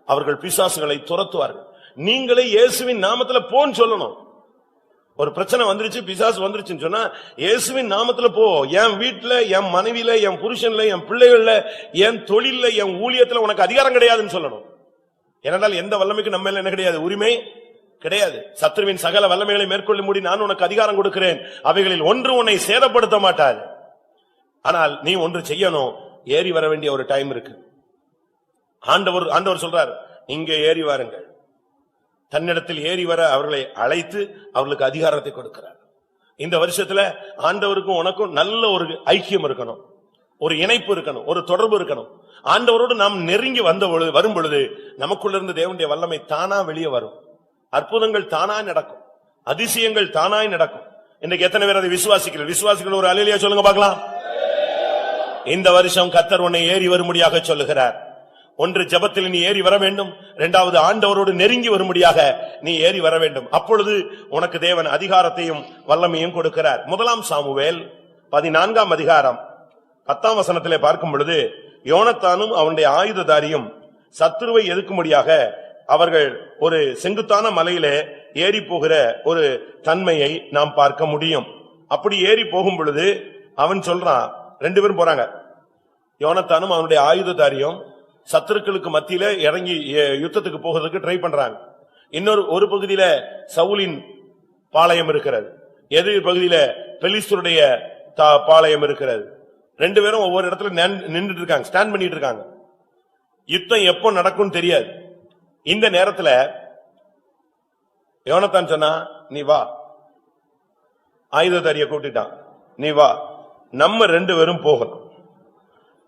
அவர்கள் பிசாசுகளை துரத்துவார்கள். நீங்களே இயேசுவின் நாமத்துல போன்னு சொல்லணும். ஒரு பிரச்சனை வந்துருச்சு, பிசாசு வந்துருச்சுன்னு சொன்னா இயேசுவின் நாமத்துல போ. என் வீட்டுல, என் மனைவியில, என் புருஷன்ல, என் பிள்ளைகள்ல, என் தொழில, என் ஊழியத்துல உனக்கு அதிகாரம் கிடையாதுன்னு சொல்லணும். ஏனென்றால் எந்த வல்லமைக்கு நம்ம என்ன கிடையாது, உரிமை கிடையாது. சத்துருவின் சகல வல்லமைகளை மேற்கொள்ள முடி நான் உனக்கு அதிகாரம் கொடுக்கிறேன், அவைகளில் ஒன்று உன்னை சேதப்படுத்த மாட்டாது. ஆனால் நீ ஒன்று செய்யணும், ஏறி வர வேண்டிய ஒரு டைம் இருக்கு. ஆண்டவர் சொல்றார், இங்க ஏறி வாருங்கள். தன்னிடத்தில் ஏறி வர அவர்களை அழைத்து அவர்களுக்கு அதிகாரத்தை கொடுக்கிறார். இந்த வருஷத்துல ஆண்டவருக்கும் உனக்கும் நல்ல ஒரு ஐக்கியம் இருக்கணும், ஒரு இணைப்பு இருக்கணும், ஒரு தொடர்பு இருக்கணும். ஆண்டவரோடு நாம் நெருங்கி வரும் பொழுது நமக்குள்ள இருந்து தேவனுடைய வல்லமை தானா வெளியே வரும். அற்புதங்கள் தானாய் நடக்கும், அதிசயங்கள் தானாய் நடக்கும். இன்னைக்கு எத்தனை பேர் அதை விசுவாசிகள் ஒரு அல்லேலூயா சொல்லுங்க பார்க்கலாம். இந்த வருஷம் கர்த்தர் உன்னை ஏறி வரும்படியாக சொல்லுகிறார். ஒன்று, ஜெபத்தில் நீ ஏறி வர வேண்டும். இரண்டாவது, ஆண்டவரோடு நெருங்கி வரும்படியாக நீ ஏறி வர வேண்டும். அப்பொழுது உனக்கு தேவன் அதிகாரத்தையும் வல்லமையும் கொடுக்கிறார். 1 சாமுவேல் 14 அதிகாரம் 10 வசனத்திலே பார்க்கும் பொழுது, யோனத்தானும் அவனுடைய ஆயுததாரியும் சத்துருவை எதிர்க்கும்படியாக அவர்கள் ஒரு செங்குத்தான மலையிலே ஏறி போகிற ஒரு தன்மையை நாம் பார்க்க முடியும். அப்படி ஏறி போகும் பொழுது அவன் சொல்றான், 2 பேரும் போறாங்க. யோனத்தானும் அவனுடைய ஆயுததாரியும் சத்துருக்களுக்கு மத்தியில இறங்கி யுத்தத்துக்கு போகிறதுக்கு ட்ரை பண்றாங்க. ஒரு பகுதியில சவுலின் பாளையம் இருக்கிறது, எதிர் பகுதியில பெலிஸ்தருடைய பாளையம் இருக்கிறது. 2 பேரும் ஒவ்வொரு இடத்துல நின்றுட்டு இருக்காங்க, ஸ்டாண்ட் பண்ணிட்டு இருக்காங்க. யுத்தம் எப்போ நடக்கும் தெரியாது. இந்த நேரத்துல யோனத்தான் சொன்னா, நீ வா. ஆயுததாரிய கூட்டிட்டான், நீ வா, நம்ம 2 பேரும் போகணும்.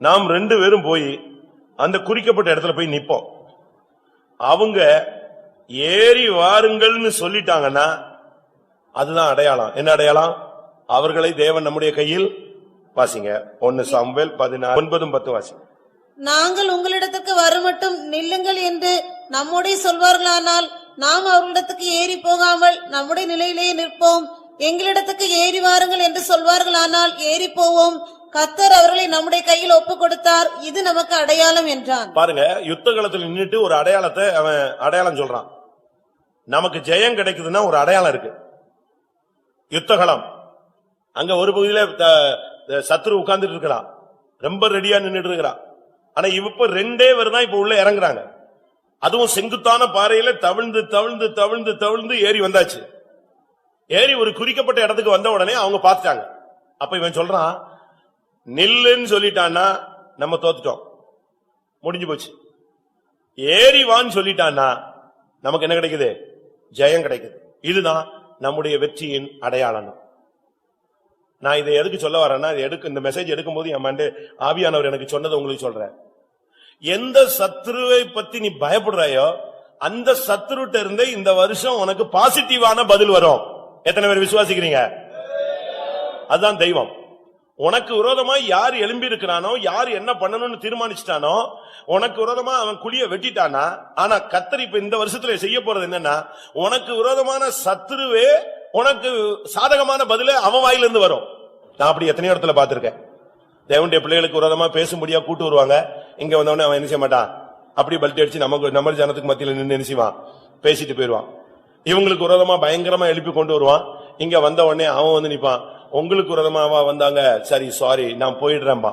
நாம் 2 பேரும் போய் அந்த குறிக்கப்பட்ட இடத்துல போய் நிப்போம். அவங்க ஏறி வாருங்கள்னு சொல்லிட்டாங்கன்னா அதுதான் அடையாளம். என்ன அடையாளம்? அவர்களை தேவன் நம்முடைய கையில், வாசிங்க 1 சாமுவேல் 14:9-10 வாசிங்க. நாங்கள் உங்களிடத்துக்கு வருமட்டும் நில்லுங்கள் என்று நம்முடைய சொல்வார்களானால் நாம் அவர்களிடத்துக்கு ஏறி போகாமல் நம்முடைய நிலையிலேயே நிற்போம். எங்களிடத்துக்கு ஏறி வாருங்கள் என்று சொல்வார்களானால் ஏறி போவோம். கர்த்தர் அவர்களை நம்முடைய கையில் ஒப்பு கொடுத்தார், இது நமக்கு அடையாளம் என்றான். பாருங்க, யுத்த காலத்தில் நின்னுட்டு ஒரு அடையாளத்தை அவன் அடையாளம் சொல்றான். நமக்கு ஜெயம் கிடைக்குதுன்னா ஒரு அடையாளம் இருக்கு. யுத்தகலம் அங்க ஒரு பகுதியில சத்துரு உட்கார்ந்துட்டு இருக்கிறான், ரொம்ப ரெடியா நின்னுட்டு இருக்கிறான். ஆனா இப்ப 2 பேர் தான் இப்ப உள்ள இறங்குறாங்க. அதுவும் செங்குத்தான பாறையில தவிழ்ந்து தவிழ்ந்து தவிழ்ந்து தவிழ்ந்து ஏறி வந்தாச்சு. ஏறி ஒரு குறிக்கப்பட்ட இடத்துக்கு வந்த உடனே அவங்க பார்த்துட்டாங்க. அப்ப இவன் சொல்றான், நில்லுன்னு சொல்லிட்டான்னா நம்ம தோத்துட்டோம், முடிஞ்சு போச்சு. ஏறி வான்னு சொல்லிட்டான்னா நமக்கு என்ன கிடைக்குது? ஜெயம் கிடைக்குது. இதுதான் நம்முடைய வெற்றியின் அடையாளம். நான் இதை எதுக்கு சொல்ல வரேன்னா, இந்த மெசேஜ் எடுக்கும் போது என் மண்டே ஆவியானவர் எனக்கு சொன்னதை உங்களுக்கு சொல்றேன். எந்த சத்துருவை பத்தி நீ பயப்படுறாயோ அந்த சத்துருட்ட இருந்தே இந்த வருஷம் உனக்கு பாசிட்டிவான பதில் வரும். எத்தனை பேர் விசுவாசிக்கிறீங்க? அதுதான் தெய்வம். உனக்கு விரோதமா யார் எழும்பி இருக்கிறானோ, யார் என்ன பண்ணணும்னு தீர்மானிச்சிட்டானோ, உனக்கு விரோதமா அவன் குழிய வெட்டிட்டானா. ஆனா கர்த்தர் இப்ப இந்த வருஷத்துல செய்ய போறது என்னன்னா, உனக்கு விரோதமான சத்துருவே உனக்கு சாதகமான பதில அவன் வாயிலிருந்து வரும். நான் அப்படி எத்தனையோ இடத்துல பாத்திருக்கேன். தேவனுடைய பிள்ளைகளுக்கு விரோதமா பேசும்படியா கூட்டு வருவாங்க. இங்க வந்தவனே அவன் என்ன செய்ய மாட்டான், அப்படி பல்ட்டி அடிச்சு நம்ம ஜனத்துக்கு மத்தியில நின்று என்ன செய்வான், பேசிட்டு போயிருவான். இவங்களுக்கு விரோதமா பயங்கரமா எழுப்பி கொண்டு வருவான். இங்க வந்த உடனே அவன் வந்து நிப்பான், உங்களுக்கு விரோதமாவா வந்தாங்க, சரி சாரி நான் போயிடுறேன்பா.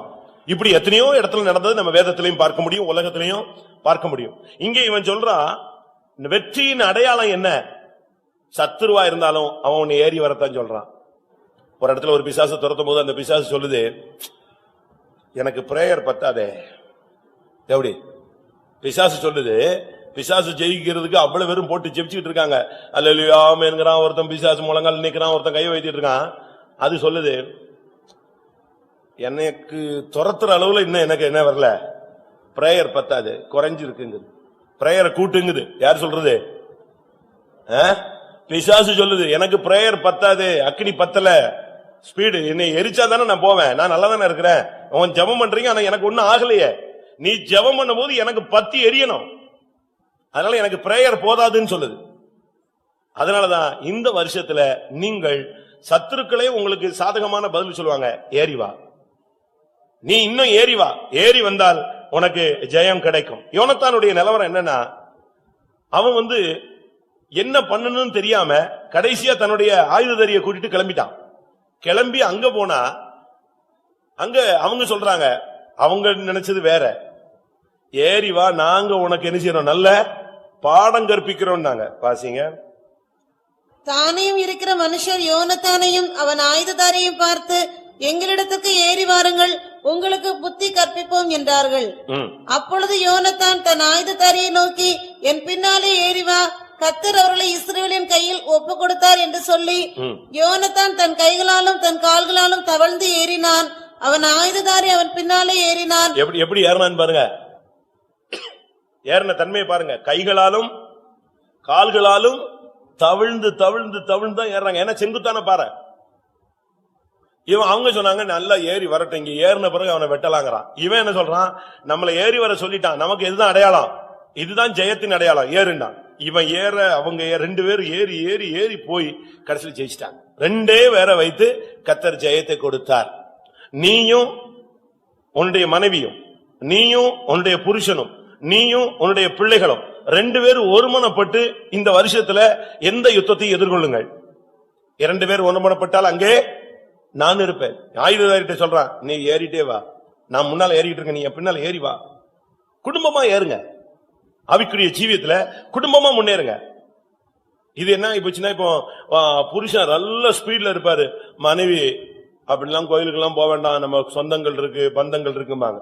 இப்படி எத்தனையோ இடத்துல நடந்தது நம்ம வேதத்திலையும் பார்க்க முடியும், உலகத்திலையும் பார்க்க முடியும். இங்கே இவன் சொல்றான், வெற்றியின் அடையாளம் என்ன? சத்துருவா இருந்தாலும் அவன் உன்னை ஏறி வரத்தான் சொல்றான். ஒரு இடத்துல ஒரு பிசாசு துரத்தும் போது அந்த பிசாசு சொல்லுது, எனக்கு பிரேயர் பத்தாதே. எப்படி பிசாசு சொல்லுது? பிசாசு ஜெயிக்கிறதுக்கு அவ்வளவு பேரும் போட்டு ஜெபிச்சுட்டு இருக்காங்க. அல்லேலூயா ஆமென்ங்கறான் ஒருத்தன், பிசாசு முழங்கால் நிக்கிறான், ஒருத்தன் கை வைத்திட்டு இருக்கான். அது சொல்லுது, எனக்கு துரத்துற அளவுல இன்னும் எனக்கு என்ன வரல, பிரேயர் பத்தாது, குறைஞ்சிருக்குங்குது. பிரேயரை கூட்டுங்குது. யார் சொல்றது? பிசாசு சொல்லுது, எனக்கு பிரேயர் பத்தாது, அக்னி பத்தல, ஸ்பீடு என்னை எரிச்சா தானே நான் போவேன், நான் நல்லா தானே இருக்கிறேன். அவன் ஜெபம் பண்றீங்க, ஆனா எனக்கு ஒண்ணும் ஆகலையே. நீ ஜெபம் பண்ணும் போது எனக்கு பத்தி எரியணும், அதனால எனக்கு பிரேயர் போதாதுன்னு சொல்லுது. அதனாலதான் இந்த வருஷத்துல நீங்கள் சத்துருக்களே உங்களுக்கு சாதகமான பதில் சொல்லுவாங்க, ஏறி வா, நீ இன்னும் ஏறி வா. ஏறி வந்தால் உனக்கு ஜெயம் கிடைக்கும். யோனத்தானுடைய நிலவரம் என்னன்னா, அவன் வந்து என்ன பண்ணணும்னு தெரியாம கடைசியா தன்னுடைய ஆயுததாரியை கூட்டிட்டு கிளம்பிட்டான். கிளம்பி அங்க போனா அங்க அவங்க சொல்றாங்க, அவங்க நினைச்சது வேற. ஏறி வா, நாங்க உனக்கு என்ன செய்யறோம், நல்ல பாடம் கற்பிக்கிறோம். நாங்க வாசிங்க. தானையும் இருக்கிற மனுஷர் யோனத்தானையும் அவன் ஆயுததாரையும் பார்த்து, எங்களிடத்துக்கு ஏறி வாருங்கள், உங்களுக்கு புத்தி கற்பிப்போம் என்றார்கள். அப்பொழுது யோனத்தான் தன் ஆயுததாரியை நோக்கி, என் பின்னாலே ஏறி வா, கர்த்தர் அவர்களை இஸ்ரவேலின் கையில் ஒப்பு கொடுத்தார் என்று சொல்லி, யோனத்தான் தன் கைகளாலும் தன் கால்களாலும் தவழ்ந்து ஏறினான். அவன் ஆயுததாரி அவன் பின்னாலே ஏறினான். எப்படி ஏறினான் பாருங்க, ஏறின தன்மையை பாருங்க. கைகளாலும் கால்களாலும் தவிழ்ந்து தவிழ்ந்து தவிழ்ந்து தான் ஏறாங்க. ஏன்னா செங்குத்தான பாறை, இவன் அவங்க சொன்னாங்க நல்லா ஏறி வரட்டும், இங்க ஏறின பிறகு அவனை வெட்டலாங்கிறான். இவன் என்ன சொல்றான், நம்மள ஏறி வர சொல்லிட்டான், நமக்கு இதுதான் அடையாளம், இதுதான் ஜெயத்தின் அடையாளம், ஏறுண்டான். இவன் ஏற அவங்க ரெண்டு பேரும் ஏறி ஏறி ஏறி போய் கடைசியில் ஜெயிச்சிட்டாங்க. ரெண்டே பேர வைத்து கர்த்தர் ஜெயத்தை கொடுத்தார். நீயும் உன்னுடைய மனைவியும், நீயும் உன்னுடைய புருஷனும், நீயும் உன்னுடைய பிள்ளைகளும் ரெண்டு பேரும் ஒருமனப்பட்டு இந்த வருஷத்துல எந்த யுத்தத்தையும் எதிர்கொள்ளுங்கள். இரண்டு பேர் ஒருமனப்பட்டால் அங்கே நான் இருப்பேன். ஆயுததாரிட்ட சொல்றான், நீ ஏறிட்டே வா, நான் முன்னால ஏறிட்டு இருக்கேன், நீ பின்னால ஏறி வா. குடும்பமா ஏறுங்க, ஆவிக்குரிய ஜீவியத்துல குடும்பமா முன்னேறுங்க. இது என்ன இப்போச்சுன்னா, இப்போ புருஷன் நல்ல ஸ்பீட்ல இருப்பாரு, மனைவி அப்படிலாம் கோயிலுக்கு எல்லாம் போக வேண்டாம், நம்ம சொந்தங்கள் இருக்கு பந்தங்கள் இருக்கும்பாங்க.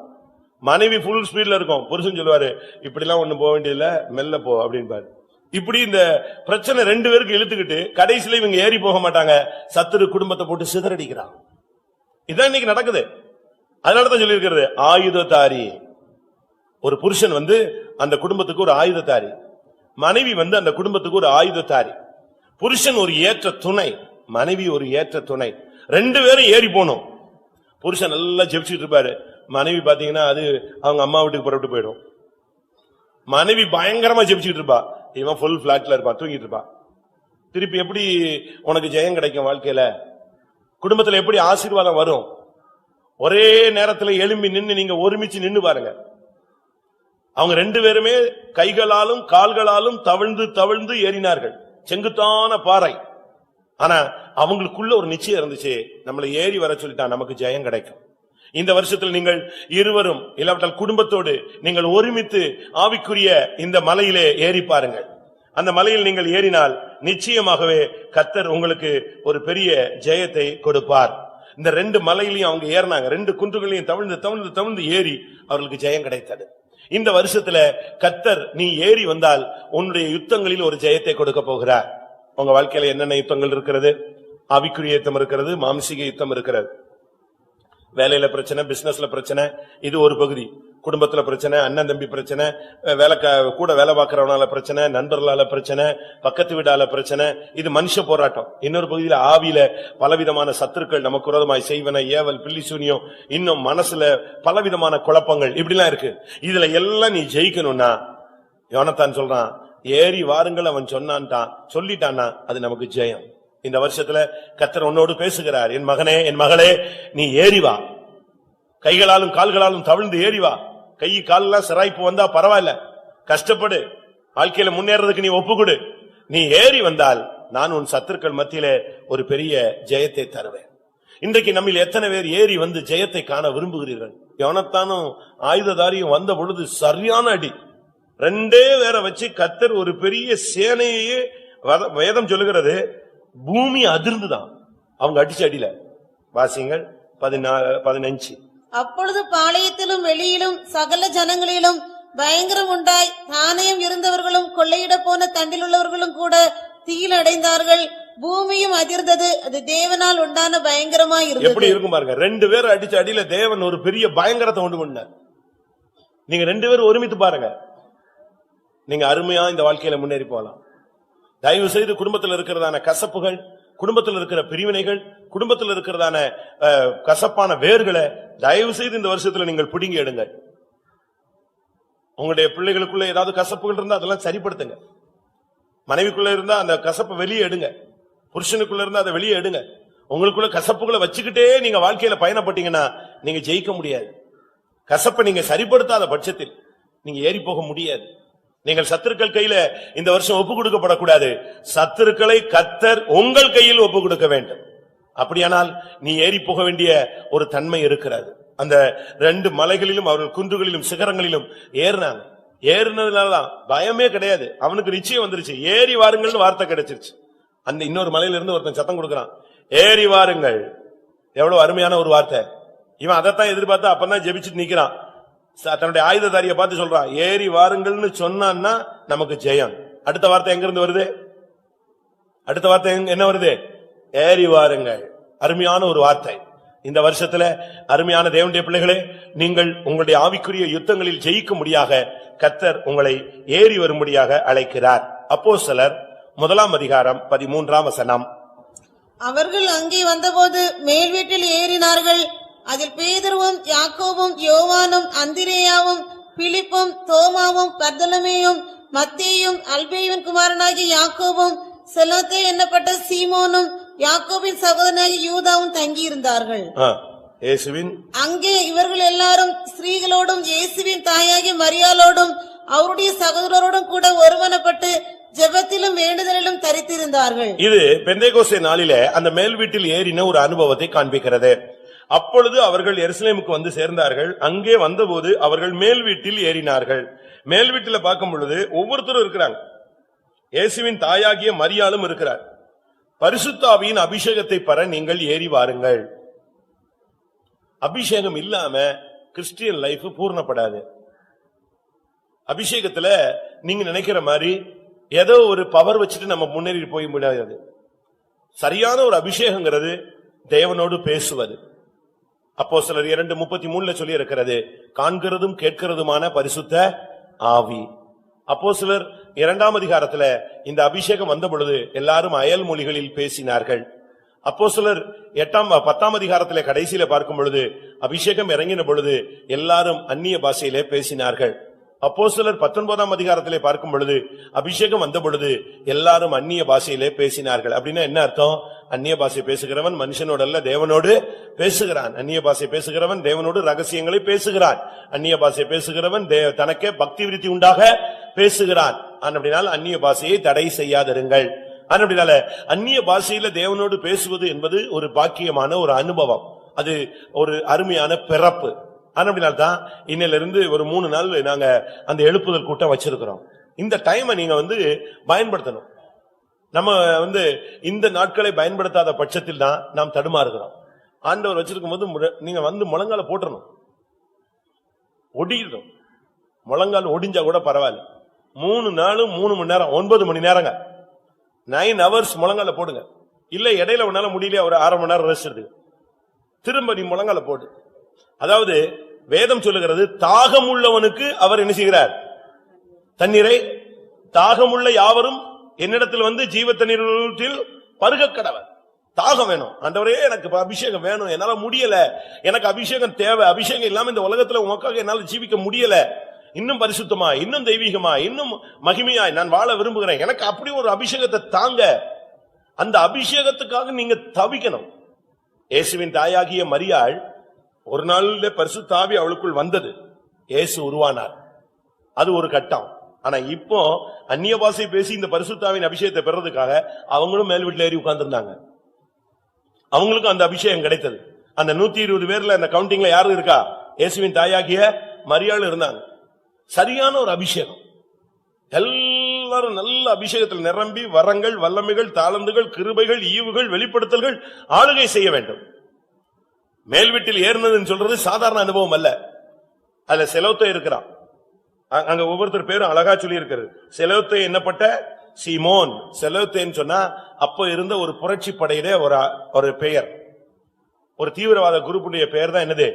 மனைவி ஃபுல் ஸ்பீட்ல இருக்கும், புருஷன் சொல்லுவாரு இப்படி எல்லாம் ஒண்ணு போக வேண்டியதில்ல, மெல்ல போ அப்படின்பாரு. இப்படி இந்த பிரச்சனை ரெண்டு பேருக்கு இழுத்துக்கிட்டு கடைசியில இவங்க ஏறி போக மாட்டாங்க, சத்துரு குடும்பத்தை போட்டு சிதறடிக்கிறான். இதான் இன்னைக்கு நடக்குது. அதனாலதான் சொல்லி இருக்கிறது ஆயுததாரி. ஒரு புருஷன் அந்த குடும்பத்துக்கு ஒரு ஆயுததாரி, மனைவி அந்த குடும்பத்துக்கு ஒரு ஆயுததாரி. புருஷன் ஒரு ஏற்ற துணை, மனைவி ஒரு ஏற்ற துணை. ரெண்டு பேரும் ஏறி போனோம். புருஷன் நல்லா ஜெபிச்சுட்டு இருப்பாரு, மனைவி பாத்தீங்கன்னா அது அவங்க அம்மா வீட்டுக்கு புறப்பட்டு போயிடும். மனைவி பயங்கரமா ஜெபிச்சுட்டு இருப்பா, இவன் ஃபுல் பிளாட்ல இருப்பான், தூங்கிட்டு இருப்பான். திருப்பி எப்படி உனக்கு ஜெயம் கிடைக்கும் வாழ்க்கையில, குடும்பத்துல எப்படி ஆசீர்வாதம் வரும்? ஒரே நேரத்துல எழும்பி நின்னு நீங்க ஒருமிச்சு நின்னு பாருங்க. அவங்க ரெண்டு பேருமே கைகளாலும் கால்களாலும் தவிழ்ந்து தவிழ்ந்து ஏறினார்கள், செங்குத்தான பாறை. ஆனா அவங்களுக்குள்ள ஒரு நிச்சயம் இருந்துச்சு, நம்மளை ஏறி வர சொல்லிட்டா நமக்கு ஜெயம் கிடைக்கும். இந்த வருஷத்தில் நீங்கள் இருவரும் இல்லாவிட்டால் குடும்பத்தோடு நீங்கள் ஒருமித்து ஆவிக்குரிய இந்த மலையிலே ஏறி பாருங்கள். அந்த மலையில் நீங்கள் ஏறினால் நிச்சயமாகவே கர்த்தர் உங்களுக்கு ஒரு பெரிய ஜெயத்தை கொடுப்பார். இந்த ரெண்டு மலையிலையும் அவங்க ஏறினாங்க, ரெண்டு குன்றுகளையும் தவிழ்ந்து தவிழ்ந்து தவிழ்ந்து ஏறி அவர்களுக்கு ஜெயம் கிடைத்தது. இந்த வருஷத்துல கர்த்தர் நீ ஏறி வந்தால் உன்னுடைய யுத்தங்களில் ஒரு ஜெயத்தை கொடுக்க போகிறார். உங்க வாழ்க்கையில என்னென்ன யுத்தங்கள் இருக்கிறது? ஆவிக்குரிய யுத்தம் இருக்கிறது, மாம்சீக யுத்தம் இருக்கிறது. வேலையில பிரச்சனை, பிசினஸ்ல பிரச்சனை, இது ஒரு பகுதி. குடும்பத்துல பிரச்சனை, அண்ணன் தம்பி பிரச்சனை, கூட வேலை பார்க்கறவனால பிரச்சனை, நண்பர்களால பிரச்சனை, பக்கத்து வீடால பிரச்சனை, இது மனுஷ போராட்டம். இன்னொரு பகுதியில ஆவியில பலவிதமான சத்துருக்கள் நமக்கு விரோதமாய் செய்வன, ஏவல், பில்லி சூனியம், இன்னும் மனசுல பலவிதமான குழப்பங்கள், இப்படிலாம் இருக்கு. இதுல எல்லாம் நீ ஜெயிக்கணும்னா யோனத்தான் சொல்றான், ஏறி வாருங்கள் அவன் சொல்லிட்டான்னா அது நமக்கு ஜெயம். இந்த வருஷத்துல கர்த்தர் உன்னோடு பேசுகிறார், என் மகனே என் மகளே நீ ஏறி வா, கைகளாலும் கால்களாலும் தவிழ்ந்து ஏறி வா. கை காலெல்லாம் சிராய்ப்பு வந்தா பரவாயில்ல, கஷ்டப்படு, வாழ்க்கையில முன்னேறதுக்கு நீ ஒப்புக்கொடு. நீ ஏறி வந்தால் நான் உன் சத்துருக்கள் மத்தியிலே ஒரு பெரிய ஜெயத்தை தருவேன். இன்றைக்கு நம்மில் எத்தனை பேர் ஏறி ஜெயத்தை காண விரும்புகிறீர்கள்? யோனத்தானும் ஆயுததாரியும் வந்த பொழுது சரியான அடி, ரெண்டே வேற வச்சு கர்த்தர் ஒரு பெரிய சேனையே, வேதம் சொல்லுகிறது பூமி அதிர்ந்துதான் அவங்க அடிச்ச அடியில. வாசிங்கள் 15. அப்பொழுது பாளையத்திலும் வெளியிலும் சகல ஜனங்களிலும் பயங்கரம் உண்டாய், தானியம் இருந்தவர்களும் கொள்ளையிட போன தண்டில் உள்ளவர்களும் கூட தீயில் அடைந்தார்கள். பூமியும் அதிர்ந்தது, அது தேவனால் உண்டான பயங்கரமாய் இருந்தது. எப்படி இருக்கும் பாருங்க, ரெண்டு பேர் அடிச்ச அடியில தேவன் ஒரு பெரிய பயங்கரத்தை கொண்டு கொண்டார். நீங்க ரெண்டு பேரும் ஒருமித்து பாருங்க, நீங்க அருமையா இந்த வாழ்க்கையில முன்னேறி போகலாம். தயவு செய்து குடும்பத்தில் இருக்கிறதான கசப்புகள், குடும்பத்தில் இருக்கிற பிரிவினைகள், குடும்பத்தில் இருக்கிறதான கசப்பான வேர்களை தயவு செய்து இந்த வருஷத்துல நீங்கள் பிடுங்கி எடுங்க. உங்களுடைய பிள்ளைகளுக்குள்ள ஏதாவது கசப்புகள் இருந்தா அதெல்லாம் சரிப்படுத்துங்க. மனைவிக்குள்ள இருந்தா அந்த கசப்பை வெளியே எடுங்க, புருஷனுக்குள்ள இருந்தா அதை வெளியே எடுங்க. உங்களுக்குள்ள கசப்புகளை வச்சுக்கிட்டே நீங்க வாழ்க்கையில பயணப்பட்டீங்கன்னா நீங்க ஜெயிக்க முடியாது. கசப்பை நீங்க சரிப்படுத்தாத பட்சத்தில் நீங்க ஏறி போக முடியாது. நீங்கள் சத்துருக்கள் கையில இந்த வருஷம் ஒப்பு கொடுக்கப்படக்கூடாது. சத்துருக்களை கர்த்தர் உங்கள் கையில் ஒப்பு கொடுக்க வேண்டும். அப்படியானால் நீ ஏறி போக வேண்டிய ஒரு தன்மை இருக்கிறது. அந்த ரெண்டு மலைகளிலும் அவர்கள் குன்றுகளிலும் சிகரங்களிலும் ஏறினாங்க. ஏறினதுனாலதான் பயமே கிடையாது, அவனுக்கு நிச்சயம் வந்துருச்சு. ஏறி வாருங்கள்னு வார்த்தை கிடைச்சிருச்சு. அந்த இன்னொரு மலையில இருந்து ஒருத்தன் சத்தம் கொடுக்கறான், ஏறி வாருங்கள். எவ்வளவு அருமையான ஒரு வார்த்தை. இவன் அதைத்தான் எதிர்பார்த்தா அப்பதான் ஜெபிச்சுட்டு நிக்கிறான். தன்னுடைய ஆயுததாரியை பார்த்து சொல்றான், ஏறி வாருங்கள்னு சொன்னான்னா நமக்கு ஜெயம். அடுத்த வார்த்தை எங்க இருந்து வருது? அடுத்த வார்த்தை என்ன வருது? ஏறி வாருங்கள். அருமையான ஒரு வார்த்தை. இந்த வருஷத்துல அருமையான தேவனுடைய பிள்ளைகளே, நீங்கள் உங்களுடைய ஆவிக்குரிய யுத்தங்களில் ஜெயிக்கும்படியாக கர்த்தர் உங்களை ஏறி வரும்படியாக அழைக்கிறார். அப்போஸ்தலர் 1 அதிகாரம் 13 வசனம். அவர்கள் அங்கே வந்தபோது மேல் வீட்டில் ஏறினார்கள். அதில் பேதுருவும் யாக்கோபும் யோவானும் அந்திரேயாவும் பிலிப்பும் தோமாவும் பர்தலமேயும் மத்தேயும் அல்பேயுவின் குமாரனாகிய யாக்கோபும் செலோத்தே என்னப்பட்ட சீமோனும் யாக்கோபின் சகோதரனாகிய யூதாவும் தங்கியிருந்தார்கள். அங்கே இவர்கள் எல்லாரும் ஸ்திரீகளோடும் இயேசுவின் தாயாகிய மரியாளோடும் அவருடைய சகோதரரோடும் கூட ஒருமனப்பட்டு ஜெபத்திலும் வேண்டுதலிலும் தரித்திருந்தார்கள். இது பெந்தேகோஸ்தே நாளிலே அந்த மேல் வீட்டில் ஏறின ஒரு அனுபவத்தை காண்பிக்கிறது. அப்பொழுது அவர்கள் எருசலேமுக்கு வந்து சேர்ந்தார்கள். அங்கே வந்தபோது அவர்கள் மேல் வீட்டில் ஏறினார்கள். மேல் வீட்டில பார்க்கும் பொழுது ஒவ்வொருத்தரும் இருக்கிறாங்க. இயேசுவின் தாயாகிய மரியாளும் இருக்கிறார். பரிசுத்த ஆவியின் அபிஷேகத்தை பெற நீங்கள் ஏறி வாருங்கள். அபிஷேகம் இல்லாம கிறிஸ்டியன் லைஃப் பூர்ணப்படாது. அபிஷேகத்துல நீங்க நினைக்கிற மாதிரி ஏதோ ஒரு பவர் வச்சுட்டு நம்ம முன்னேறி போய் முடியாது. சரியான ஒரு அபிஷேகங்கிறது தேவனோடு பேசுவது. அப்போஸ்தலர் 2:33 சொல்லி இருக்கிறது, காண்கிறதும் கேட்கிறதுமான பரிசுத்த ஆவி. அப்போஸ்தலர் 2ஆம் அதிகாரத்துல இந்த அபிஷேகம் வந்த பொழுது எல்லாரும் அயல் மொழிகளில் பேசினார்கள். அப்போஸ்தலர் 10ஆம் அதிகாரத்திலே கடைசியில பார்க்கும் பொழுது அபிஷேகம் இறங்கின பொழுது எல்லாரும் அந்நிய பாஷையிலே பேசினார்கள். அப்போஸ்தலர் 19ஆம் அதிகாரத்திலே பார்க்கும் பொழுது அபிஷேகம் வந்த பொழுது எல்லாரும் அந்நிய பாஷையிலே பேசினார்கள். அப்படின்னா என்ன அர்த்தம்? அந்நிய பாஷை பேசுகிறவன் மனுஷனோடு அல்ல தேவனோடு பேசுகிறான். அந்நிய பாஷை பேசுகிறவன் தேவனோடு ரகசியங்களை பேசுகிறான். அந்நிய பாஷை பேசுகிறவன் தனக்கே பக்தி விருத்தி உண்டாக பேசுகிறான். அப்படினால் அந்நிய பாஷையை தடை செய்யாதிருங்கள். அப்படினால அந்நிய பாஷையில தேவனோடு பேசுவது என்பது ஒரு பாக்கியமான ஒரு அனுபவம். அது ஒரு அருமையான பிறப்பு. அப்படினால்தான் இன்னிலிருந்து ஒரு 3 நாள் நாங்க அந்த எழுப்புதல் கூட்டம் வச்சிருக்கிறோம். இந்த டைமை நீங்க பயன்படுத்தணும். நம்ம இந்த நாட்களை பயன்படுத்தாத பட்சத்தில் தான் நாம் தடுமாறுகிறோம். ஆண்டவர் வச்சிருக்கும் போது நீங்க முழங்கால போட்டுறணும், ஒடிக்கணும். முழங்கால் ஒடிஞ்சா கூட பரவாயில்ல. 3 நாளும் 3 மணி நேரம் 9 மணி நேரங்க 9 hours முழங்கால போடுங்க. இல்ல இடையில உன்னால முடியல ஒரு 1/2 மணி நேரம் ரெஸ்ட் எடுத்து திரும்ப நீ முழங்கால போடு. அதாவது வேதம் சொல்லுகிறது, தாகம் உள்ளவனுக்கு அவர் என்ன செய்கிறார்? தண்ணீரை. தாகமுள்ள யாவரும் என்னிடத்தில் ஜீவ தண்ணீரில் பருக கடவர். தாகம் வேணும். ஆண்டவரே எனக்கு அபிஷேகம் வேணும், என்னால முடியல, எனக்கு அபிஷேகம் தேவை, அபிஷேகம் இல்லாம இந்த உலகத்துல உமக்காக என்னால ஜீவிக்க முடியல, இன்னும் பரிசுத்தமா, இன்னும் தெய்வீகமா, இன்னும் மகிமையாய் நான் வாழ விரும்புகிறேன், எனக்கு அப்படி ஒரு அபிஷேகத்தை தாங்க. அந்த அபிஷேகத்துக்காக நீங்க தவிக்கணும். இயேசுவின் தாயாகிய மரியாள் ஒரு நாள்ல பரிசுத்த ஆவி அவளுக்குள் வந்தது, இயேசு உருவானார். அது ஒரு கட்டம். ஆனா இப்போ அந்நிய பாஷை பேசி இந்த பரிசுத்த ஆவியின் அபிஷேகத்தை பெறதுக்காக அவங்களும் மேல் வீட்டுல ஏறி உட்கார்ந்துருந்தாங்க. அவங்களுக்கும் அந்த அபிஷேகம் கிடைத்தது. அந்த 120 பேர்ல அந்த கவுண்டிங்ல யாரு இருக்கா? இயேசுவின் தாயாகிய மரியாள் இருந்தாங்க. சரியான ஒரு அபிஷேகம். எல்லாரும் நல்ல அபிஷேகத்தில் நிரம்பி வரங்கள், வல்லமைகள், தாளந்துகள், கிருபைகள், ஈவுகள், வெளிப்படுத்தல்கள் ஆளுகை செய்ய வேண்டும். மேல் வீட்டில் ஏறினதுன்னு சொல்றது சாதாரண அனுபவம் அல்ல. அதுல செலோத்தே இருக்கிறான். அங்க ஒவ்வொருத்தர் பேரும் அழகா சொல்லி இருக்கிறது. செலோத்தே என்னப்பட்ட சீமோன். செலோத்தேன்னு சொன்னா அப்ப இருந்த ஒரு புரட்சி படையில ஒரு பெயர், ஒரு தீவிரவாத குரூப்புடைய பெயர் தான் என்னது?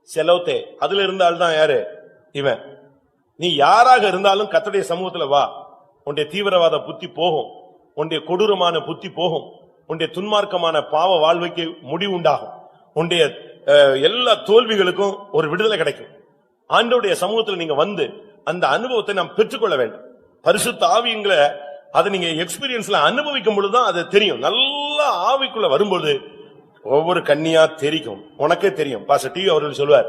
செலோத்தே. அதுல இருந்தால் தான் யாரு இவன். நீ யாராக இருந்தாலும் கர்த்தருடைய சமூகத்துல வா, உன்னுடைய தீவிரவாத புத்தி போகும், உன்னுடைய கொடூரமான புத்தி போகும், உன்னுடைய துன்மார்க்கமான பாவ வாழ்வைக்கு முடிவு உண்டாகும், உன்னுடைய எல்லா தோல்விகளுக்கும் ஒரு விடுதலை கிடைக்கும். ஆண்டவருடைய சமூகத்தில் நீங்க அந்த அனுபவத்தை நாம் பெற்றுக்கொள்ள வேண்டும். பரிசுத்த ஆவிங்களை அதை நீங்க எக்ஸ்பீரியன்ஸ்ல அனுபவிக்கும் பொழுதுதான் அது தெரியும். நல்ல ஆவிக்குள்ள வரும்போது ஒவ்வொரு கன்னியா தெரிக்கும். உனக்கே தெரியும். பாஸ்டர் டி அவர்கள் சொல்லுவார்,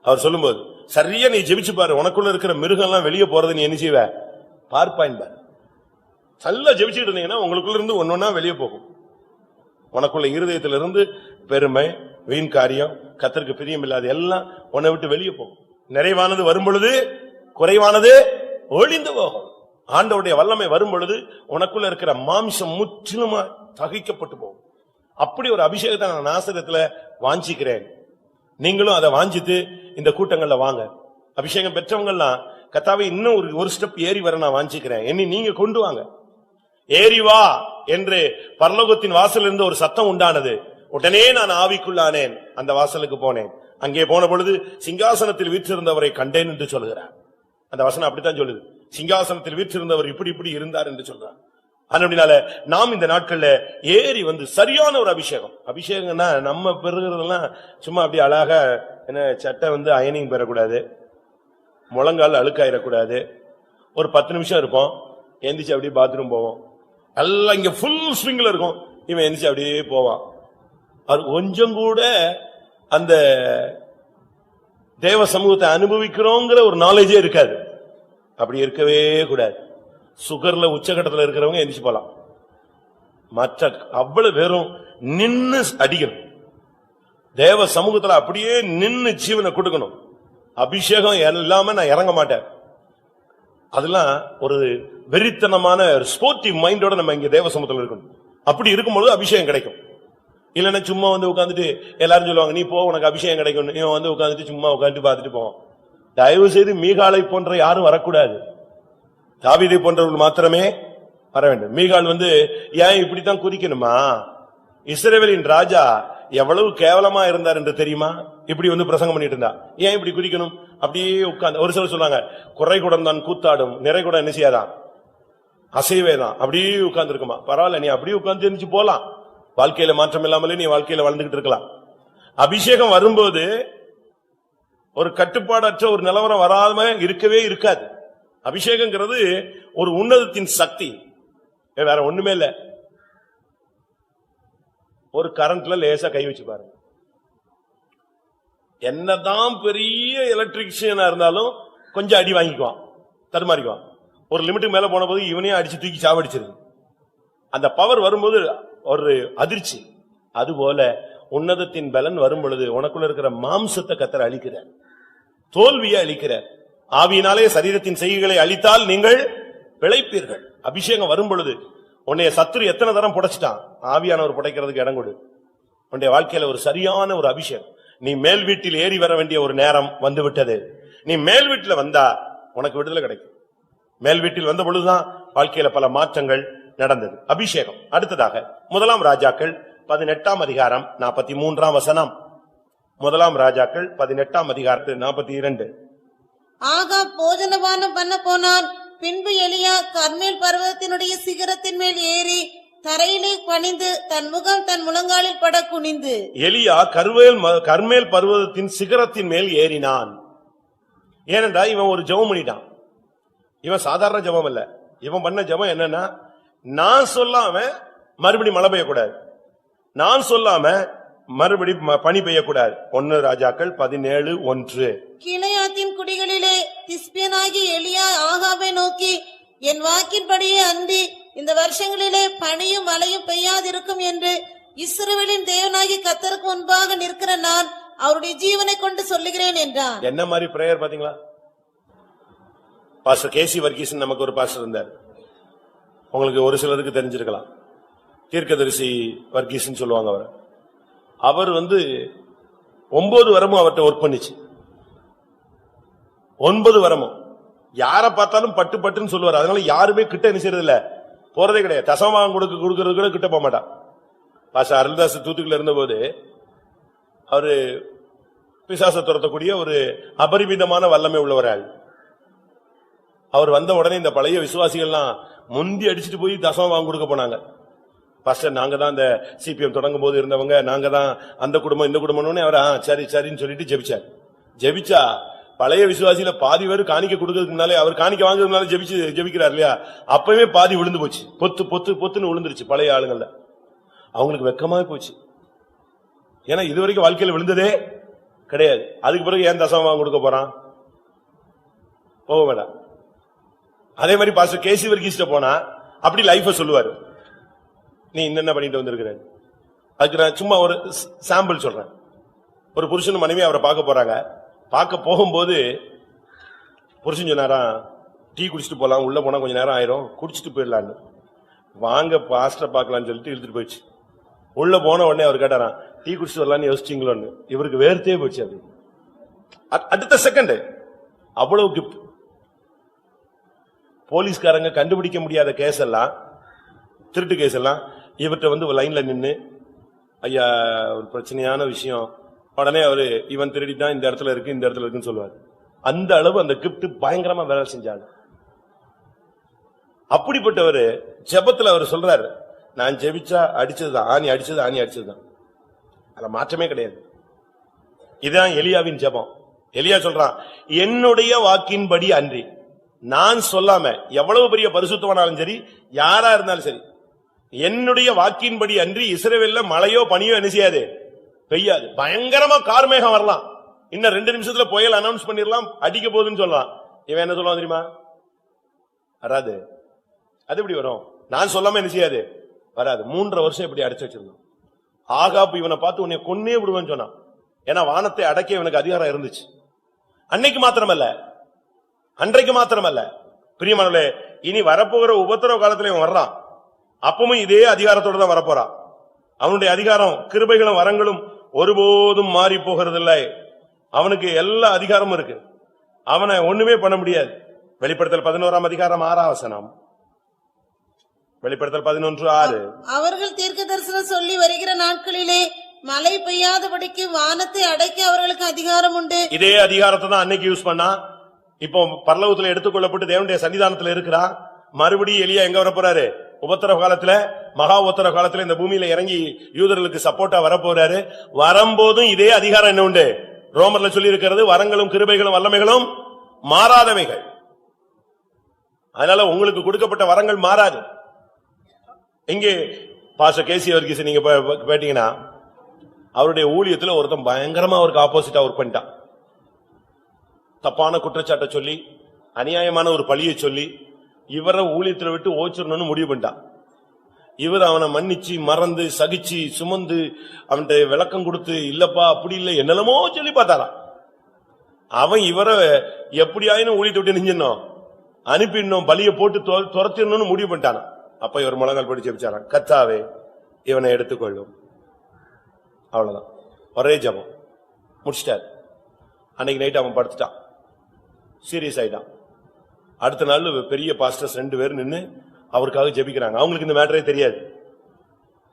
அவர் சொல்லும்போது சரியா நீ ஜெபிச்சு பாரு, உனக்குள்ள இருக்கிற மிருகம் எல்லாம் வெளியே போறது நீ என்ன செய்வ பார்ப்பாயின் பாரு. நல்லா ஜெபிச்சுட்டு இருந்தீங்கன்னா உங்களுக்குள்ள இருந்து ஒன்னொன்னா வெளியே போகும். உனக்குள்ள இருதயத்திலிருந்து பெருமை, வீண் காரியம், கர்த்தருக்கு பிரியம் இல்லாத எல்லாம் உன்னை விட்டு வெளியே போகும். நிறைவானது வரும் பொழுது குறைவானது ஒளிந்து போகும். ஆண்டவருடைய வல்லமை வரும் பொழுது உனக்குள்ள இருக்கிற மாம்சம் முற்றிலுமா தகிக்கப்பட்டு போகும். அப்படி ஒரு அபிஷேகத்தை நான் நாசரத்துல வாஞ்சிக்கிறேன். நீங்களும் அதை வாஞ்சித்து இந்த கூட்டங்கள்ல வாங்க. அபிஷேகம் பெற்றவங்கலாம் கர்த்தாவே இன்னும் ஒரு ஸ்டெப் ஏறி வர நான் வாஞ்சிக்கிறேன், என்னை நீங்க கொண்டு வாங்க, ஏறி வா என்று பரலோகத்தின் வாசல் இருந்து ஒரு சத்தம் உண்டானது. உடனே நான் ஆவிக்குள்ளானேன், அந்த வாசலுக்கு போனேன். அங்கே போன பொழுது சிங்காசனத்தில் வீற்றிருந்தவரை கண்டேன் என்று சொல்கிறார். அந்த வசனம் அப்படித்தான் சொல்லுது. சிங்காசனத்தில் வீற்றிருந்தவர் இப்படி இப்படி இருந்தார் என்று சொல்றார். அதனால நாம் இந்த நாட்கள்ல ஏறி வந்து சரியான ஒரு அபிஷேகம்னா நம்ம பெறுகிறதெல்லாம் சும்மா அப்படி அழகா என்ன சட்டை வந்து அயனிங் பெறக்கூடாது, முழங்கால் அழுக்காயிடக்கூடாது, ஒரு 10 நிமிஷம் இருப்போம், எந்திரிச்சு அப்படியே பாத்ரூம் போவோம், எல்லாம் இங்க ஃபுல் ஸ்விங்ல இருக்கும், இவன் எந்திரிச்சு அப்படியே போவான். அது கொஞ்சம் கூட அந்த தேவ சமூகத்தை அனுபவிக்கிறோங்கிற ஒரு நாலேஜே இருக்காது. அப்படி இருக்கவே கூடாது. சுகர்ல உச்சகட்டத்தில் இருக்கிறவங்க எந்திரிச்சு போலாம், மற்ற அவ்வளவு பேரும் நின்னு அடிக்கணும். தேவ சமூகத்துல அப்படியே நின்னு ஜீவனை கொடுக்கணும். அபிஷேகம் எல்லாமே நான் இறங்க மாட்டேன். அதெல்லாம் ஒரு வெறித்தனமான ஸ்போர்ட்டிவ் மைண்டோட நம்ம இங்க தேவ சமூகத்துல இருக்கணும். அப்படி இருக்கும்போது அபிஷேகம் கிடைக்கும். இல்லன்னா சும்மா வந்து உட்காந்துட்டு எல்லாரும் சொல்லுவாங்க நீ போ உனக்கு அபிஷேகம் கிடைக்கும், நீ வந்து உட்காந்துட்டு சும்மா உட்காந்துட்டு பாத்துட்டு போவோம். தயவு செய்து மீகாலை போன்ற யாரும் வரக்கூடாது, தாவீதை போன்றவர்கள் மாத்திரமே வர வேண்டும். மீகால் வந்து ஏன் இப்படித்தான் குதிக்கணுமா? இஸ்ரவேலின் ராஜா எவ்வளவு கேவலமா இருந்தார் என்று தெரியுமா? இப்படி வந்து பிரசங்கம் பண்ணிட்டு இருந்தா ஏன் இப்படி குதிக்கணும்? அப்படியே உட்கார்ந்து ஒரு சிலர் சொன்னாங்க குறை குடம் தான் கூத்தாடும், நிறை குடம் என்ன செய்யாதான், அசைவேதான், அப்படியே உட்கார்ந்து இருக்குமா. பரவாயில்ல, நீ அப்படியே உட்கார்ந்து இருந்துச்சு போலாம், வாழ்க்கையில மாற்றம் இல்லாமலே நீ வாழ்க்கையில வாழ்ந்துகிட்டு இருக்கலாம். அபிஷேகம் வரும்போது ஒரு கட்டுப்பாடற்ற ஒரு நிலவரம் வராம இருக்கவே இருக்காது. அபிஷேகம்ங்கிறது ஒரு உன்னதத்தின் சக்தி, வேற ஒண்ணுமே இல்ல. ஒரு கரண்ட்ல லேசா கை வச்சு பாருங்க, என்னதான் பெரிய எலக்ட்ரிஷியனா இருந்தாலும் கொஞ்சம் அடி வாங்கிக்குவான், தடுமாறிக்குவான். ஒரு லிமிட்டுக்கு மேல போன போது இவனையும் அடிச்சு தூக்கி சாவடிச்சிருக்கு. அந்த பவர் வரும்போது ஒரு அதிர்ச்சி. அதுபோல உன்னதத்தின் பலன் வரும் பொழுது உனக்குள்ள இருக்கிற மாம்சத்தை கர்த்தர் அழிக்கிறார், தோல்வியை அழிக்கிறார். ஆவியினாலே சரீரத்தின் செய்கைகளை அழித்தால் நீங்கள் பிழைப்பீர்கள். அபிஷேகம் வரும் பொழுது உன்னைய சத்துரு எத்தனை தரம் புடைச்சிட்டான், ஆவியானவர் புடைக்கிறதுக்கு இடம் கொடு. உன்னுடைய வாழ்க்கையில ஒரு சரியான ஒரு அபிஷேகம். நீ மேல் வீட்டில் ஏறி வர வேண்டிய ஒரு நேரம் வந்து விட்டது. நீ மேல் வீட்டில் வந்தா உனக்கு விடுதலை கிடைக்கும். மேல் வீட்டில் வந்த பொழுதுதான் வாழ்க்கையில பல மாற்றங்கள் நடந்தது. அபிஷேகம். அடுத்ததாக 1 ராஜாக்கள் 18 அதிகாரம் 43 1 ராஜாக்கள் 18 அதிகாரத்து 42. ஆகா போஜனபானம் பண்ண போனான். பின்பு எலியா கர்மேல் பர்வதத்தினுடைய சிகரத்தின் மேல் ஏறி தரையிலே பணிந்து தன் முகம் தன் முழங்காலில் பட குனிந்து. எலியா கர்மேல் பர்வதத்தின் சிகரத்தின் மேல் ஏறினான். ஏனென்றா இவன் ஒரு ஜெபம் பண்ணிட்டான். இவன் சாதாரண ஜெபம் இல்ல, இவன் பண்ண ஜெபம் என்னன்னா, நான் சொல்லாம மறுபடி மழை பெய்யக்கூடாது, நான் சொல்லாம மறுபடி பனி பெய்யக்கூடாது. 1 ராஜாக்கள் 17:1. கீலேயாத்தின் குடிகளிலே திஸ்பியனாகி எலியா ஆகாபை நோக்கி, என் வாக்கின்படியே அன்றி இந்த வருஷங்களிலே பனியும் மழையும் பெய்யாதிருக்கும் என்று இஸ்ரவேலின் தேவனாகி கர்த்தருக்கு முன்பாக நிற்கிற நான் அவருடைய ஜீவனை கொண்டு சொல்லுகிறேன் என்றான். என்ன மாதிரி பிரேயர் பாத்தீங்களா? பாஸ்டர் கேசி வர்கீசன் நமக்கு ஒரு பாஸ்டர் இருந்தார், உங்களுக்கு ஒரு சிலருக்கு தெரிஞ்சிருக்கலாம். தீர்க்கதரிசி வர்கீசன் சொல்லுவாங்க அவர். அவர் வந்து 9 வரமும் அவர்கிட்ட ஒர்க் பண்ணிச்சு. 9 வரமும் யார பார்த்தாலும் பட்டு பட்டுன்னு சொல்லுவார். அதனால யாருமே கிட்ட என்ன செய்யறது இல்ல, போறதே கிடையாது. தசமாகம் கொடுக்கறது கூட கிட்ட போக மாட்டான். பாஸ்டர் அருள்தாஸ் தூத்துக்குள்ள இருந்த போது அவரு பிசாசை துரத்தக்கூடிய ஒரு அபரிமிதமான வல்லமை உள்ளவரால் அவர் வந்த உடனே இந்த பழைய விசுவாசிகள்லாம் முந்தி அடிச்சுட்டு போய் தசமாகம் கொடுக்க போனாங்க. பாஸ்டர் நாங்க தான் இந்த சிபிஎம் தொடங்கும் போது இருந்தவங்க, நாங்க தான் அந்த குடும்பம் இந்த குடும்பம்னு அவர் சரி சரின்னு சொல்லிட்டு ஜெபிச்சார். ஜெபிச்சா பழைய விசுவாசியில பாதி பேர் காணிக்க கொடுக்கறதுக்கு முன்னாலே, அவர் காணிக்க வாங்குறதுனால ஜெபிக்கிறார் இல்லையா, அப்பவே பாதி விழுந்து போச்சு, பொத்து பொத்து பொத்துன்னு விழுந்துருச்சு பழைய ஆளுங்கள்ல. அவங்களுக்கு வெக்கமா போச்சு, ஏன்னா இதுவரைக்கும் வாழ்க்கையில விழுந்ததே கிடையாது. அதுக்கு பிறகு ஏன் தசமாகம் கொடுக்க போறான்? போக வேண்டாம். அதே மாதிரி பாஸ்டர் கேசி வர்கீஸ்ட போனா அப்படி லைஃப சொல்லுவாரு, நீ என்ன பண்ணிட்டு வந்திருக்கிற. அதுக்கு நான் சும்மா ஒரு சாம்பிள் சொல்றேன். ஒரு புருஷன் மனைவி அவரை பார்க்க போறாங்க. பார்க்க போகும்போது புருஷன் சொன்னாரா, டீ குடிச்சிட்டு போலாம், உள்ள போனா கொஞ்சம் நேரம் ஆயிரும், குடிச்சிட்டு போயிடலான்னு. வாங்க பாஸ்டர் பார்க்கலான்னு சொல்லிட்டு இழுத்துட்டு போயிடுச்சு. உள்ள போன உடனே அவர் கேட்டாராம், டீ குடிச்சிட்டு வரலான்னு யோசிச்சீங்களோன்னு. இவருக்கு வேர்த்தே போச்சு. அப்படி அடுத்த செகண்ட் அவ்வளவு கிஃப்ட். போலீஸ்காரங்க கண்டுபிடிக்க முடியாத கேஸ் எல்லாம், திருட்டு கேஸ் எல்லாம் இவர்கிட்ட வந்து லைன்ல நின்னு, ஐயா ஒரு பிரச்சனையான விஷயம், உடனே அவரு இவன் திருடிதான் இந்த இடத்துல இருக்கு இந்த இடத்துல இருக்குன்னு சொல்லுவாரு. அந்த அளவு அந்த கிஃப்ட் பயங்கரமா வேலை செஞ்சாங்க. அப்படிப்பட்டவர் ஜெபத்துல அவர் சொல்றாரு, நான் ஜெபிச்சா அடிச்சதுதான், ஆணி அடிச்சதுதான். அதுல மாற்றமே கிடையாது. இதுதான் எலியாவின் ஜெபம். எலியா சொல்றான், என்னுடைய வாக்கின்படி அன்றி, நான் சொல்லாம எவ்வளவு பெரிய பரிசுத்தவனாலும் சரி, யாரா இருந்தாலும் சரி, என்னுடைய வாக்கின்படி அன்றி இஸ்ரவேல்ல மழையோ பனியோ என்ன செய்யாது, பெய்யாது. பயங்கரமா கார்மேகம் வரலாம், இன்னும் 2 நிமிஷத்துல புயல் அனௌன்ஸ் பண்ணிடலாம், அடிக்க போகுதுன்னு சொல்லலாம். இவன் என்ன சொல்லுவான் தெரியுமா? வராது. அது எப்படி வரும்? நான் சொல்லாம என்ன செய்யாது, வராது. 3.5 வருஷம் இப்படி அடைச்சு வச்சிருந்தான். ஆகாப்பு இவனை பார்த்து உன்னை கொன்னே விடுவேன்னு சொன்னான். ஏன்னா வானத்தை அடக்க இவனுக்கு அதிகாரம் இருந்துச்சு. அன்னைக்கு மாத்திரமல்ல, அன்றைக்கு மாத்திரமல்ல, பிரியமானவர்களே, இனி வரப்போகிற உபத்திரவ காலத்துல இவன் வர்றான். அப்பவும் இதே அதிகாரத்தோடு தான் வரப்போறான். அவனுடைய அதிகாரம், கிருபைகளும் வரங்களும் ஒருபோதும் மாறி போகிறதில்லை. அவனுக்கு எல்லா அதிகாரமும் இருக்கு. அவனை ஒண்ணுமே பண்ண முடியாது. வெளிப்படுத்தல் 11ஆம் அதிகாரம் 6ஆம் வசனம். வெளிப்படுத்தல் 11:6. அவர்கள் தீர்க்க தரிசனம் சொல்லி வருகிற நாட்களிலே மழை பெய்யாதபடிக்கு வானத்தை அடைக்க அவர்களுக்கு அதிகாரம் உண்டு. இதே அதிகாரத்தை தான் அன்னைக்கு யூஸ் பண்ணா. இப்போ பரலோகத்துல எடுத்துக்கொள்ளப்பட்டு தேவனுடைய சன்னிதானத்துல இருக்கிறான். மறுபடியும் எலியா எங்க வர போறாரு? உபத்திரவ காலத்துல, மகா உபத்திரவ காலத்துல இந்த பூமியில இறங்கி யூதர்களுக்கு சப்போர்ட்டா வரப்போறாரு. வரும்போதும் இதே அதிகாரம் என்ன உண்டு? ரோமர்ல சொல்லி இருக்கிறது, வரங்களும் கிருபைகளும் வல்லமைகளும் மாறாதவைகள். அதனால உங்களுக்கு கொடுக்கப்பட்ட வரங்கள் மாறாது. இங்கே பாஸ்டர் கேசி வர்கீஸ் நீங்க கேட்டீங்கன்னா, அவருடைய ஊழியத்துல ஒருத்தன் பயங்கரமா அவருக்கு ஆப்போசிட்டா ஒர்க் பண்ணிட்டான். தப்பான குற்றச்சாட்டை சொல்லி, அநியாயமான ஒரு பழியை சொல்லி, இவரை ஊழியத்துல விட்டு ஓச்சிடணும்னு முடிவு பண்ணிட்டான். இவர் அவனை மன்னிச்சு, மறந்து, சகிச்சு, சுமந்து, அவன்கிட்ட விளக்கம் கொடுத்து, இல்லப்பா அப்படி இல்லை என்னென்னமோ சொல்லி பார்த்தாராம். அவன் இவரை எப்படியாயினும் ஊழியத்தை விட்டு நெஞ்சிடணும், அனுப்பிடணும், பலியை போட்டு துரத்திடணும்னு முடிவு பண்ணிட்டானா. அப்ப இவர் முழங்கால் படி ஜெபிச்சாராம், கர்த்தாவே இவனை எடுத்துக்கொள்ளும். அவ்வளவுதான், ஒரே ஜெபம் முடிச்சிட்டார். அன்னைக்கு நைட் அவன் படுத்துட்டான், சீரியஸ் ஆயிட்டான். அடுத்த நாள் பெரிய பாஸ்டர்ஸ் 2 பேர் நின்னு அவருக்காக ஜெபிக்கிறாங்க. அவங்களுக்கு இந்த மேட்டரே தெரியாது.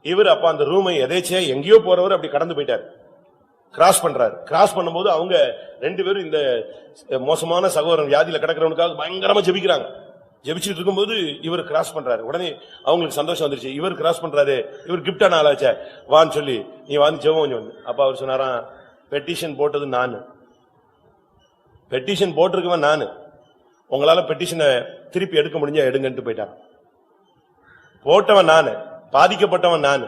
இவர் அப்ப அந்த ரூமை எதேச்சே எங்கேயோ போறவர் அப்படி கடந்து போயிட்டார். கிராஸ் பண்றாரு. கிராஸ் பண்ணும்போது அவங்க 2 பேரும் இந்த மோசமான சகோதரன் வியாதியில கிடக்கிறவனுக்காக பயங்கரமா ஜெபிக்கிறாங்க. ஜெபிச்சுட்டு இருக்கும்போது இவர் கிராஸ் பண்றாரு. உடனே அவங்களுக்கு சந்தோஷம் வந்துருச்சு. இவர் கிராஸ் பண்றாரு, இவர் கிப்டான ஆளாச்சே, வான்னு சொல்லி நீ வந்து ஜெபம் கொஞ்சம் வந்து. அப்ப அவர் சொன்னாராம், பெட்டிஷன் போட்டது நானு, பெட்டிஷன் போட்டிருக்கவன் நானு, உங்களால பெட்டிஷனை திருப்பி எடுக்க முடிஞ்சா எடுங்கன்ட்டு போயிட்டான். போட்டவன் நானு, பாதிக்கப்பட்டவன் நானு,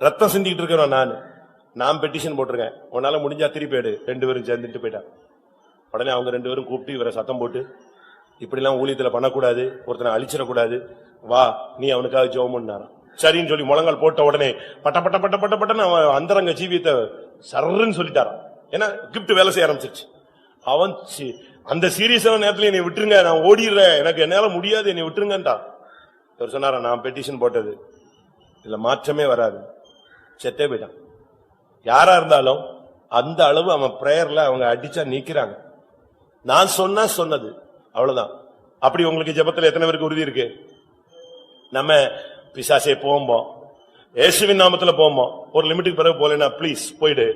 ரத்தம் சிந்திக்கிட்டு இருக்கிறவன் நானு, நான் பெட்டிஷன் போட்டிருக்கேன், உன்னால முடிஞ்சா திருப்பி எடு. 2 பேரும் சேர்ந்துட்டு போயிட்டான். உடனே அவங்க 2 பேரும் கூப்பிட்டு இவரை சத்தம் போட்டு, இப்படி எல்லாம் ஊழியத்துல பண்ணக்கூடாது, ஒருத்தனை அழிச்சிடக்கூடாது, வா நீ அவனுக்காக ஜெபம் பண்ணாராம். சரின்னு சொல்லி முழங்கால் போட்ட உடனே பட்ட பட்ட பட்ட பட்ட பட்டன்னு அவன் அந்தரங்க ஜீவியத்தை சர்ன்னு சொல்லிட்டாரான். ஏன்னா கிப்ட் வேலை செய்ய ஆரம்பிச்சிருச்சு. அவன் அந்த சீரியஸான நேரத்துல என்னை விட்டுருங்க, நான் ஓடிடுறேன், எனக்கு என்னால முடியாது, என்னை விட்டுருங்கன்டா. இவர் சொன்னாரா, நான் பெட்டிஷன் போட்டது, இதுல மாற்றமே வராது. செத்தே போயிட்டான். யாரா இருந்தாலும் அந்த அளவு அவன் பிரேயர்ல அவங்க அடிச்சா நீக்கிறாங்க. நான் சொன்னா சொன்னது அவ்வளவுதான். அப்படி உங்களுக்கு ஜெபத்துல எத்தனை பேருக்கு உறுதி இருக்கு? நம்ம பிசாசே போம்போம், இயேசுவின் நாமத்துல போம்போம், ஒரு லிமிட்டுக்கு பிறகு போலனா ப்ளீஸ் போயிடு,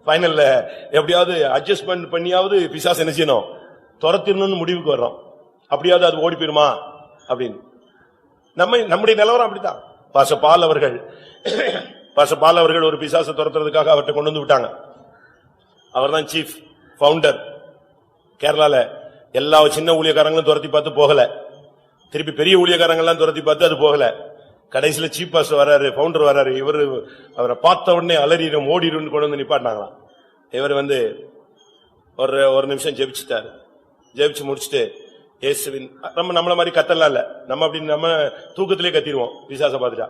ஃபைனல்ல எப்படியாவது அட்ஜஸ்ட்மெண்ட் பண்ணியாவது பிசாசு என்ன செய்யணும், துரத்திடணும்னு முடிவுக்கு வர்றோம். அப்படியாவது அது ஓடி போயிருமா அப்படின்னு. நம்முடைய நிலவரம் அப்படித்தான். பாஸ்டர் பால் அவர்கள் ஒரு பிசாசை துரத்துறதுக்காக அவர்கிட்ட கொண்டு வந்து விட்டாங்க. அவர் தான் சீஃப் ஃபவுண்டர். கேரளால எல்லா சின்ன ஊழியக்காரங்களும் துரத்தி பார்த்து போகல, திருப்பி பெரிய ஊழியக்காரங்கள்லாம் துரத்தி பார்த்து அது போகல. கடைசியில சீஃப் பாஸ்டர் வராரு, ஃபவுண்டர் வராரு. இவரு அவரை பார்த்த உடனே அலறிடும் ஓடிடும் கொண்டு வந்து நிப்பாட்டினாங்களாம். இவர் வந்து ஒரு நிமிஷம் ஜெபிச்சுட்டாரு. ஜெபிச்சு முடிச்சுட்டு இயேசுவின், நம்மள மாதிரி கத்தலாம் இல்ல, நம்ம அப்படின்னு நம்ம தூக்கத்திலே கத்திடுவோம் பிசாச பார்த்துட்டா.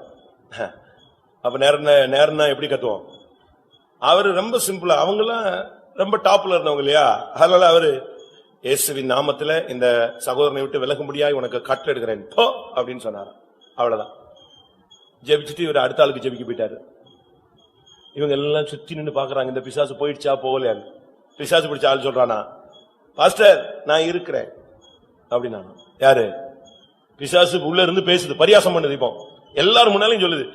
அப்ப நேரம்னா எப்படி கத்துவோம்? அவரு ரொம்ப சிம்பிளா, அவங்கெல்லாம் ரொம்ப டாப்ல இருந்தவங்க இல்லையா, அதனால அவரு இயேசுவின் நாமத்துல இந்த சகோதரனை விட்டு விலகும்படியாய் உனக்கு கட்டளை எடுக்கிறேன் போ அப்படின்னு சொன்னாரு. அவ்வளவுதான். ஜெபிச்சுட்டு இவர் அடுத்த ஆளுக்கு ஜெபிக்க போயிட்டாரு. இவங்க எல்லாம் சுத்தி நின்று பாக்குறாங்க, இந்த பிசாசு போயிடுச்சா போகலையான்னு. பிசாசு பிடிச்ச ஆள் சொல்றானா, பாஸ்டர் நான் இருக்கிறேன் அப்படின்னா. யாரு? பிசாசு உள்ள இருந்து பேசுது, பரியாசம் பண்ணுது. இப்போ எல்லாரும் முன்னாலையும் சொல்லுது,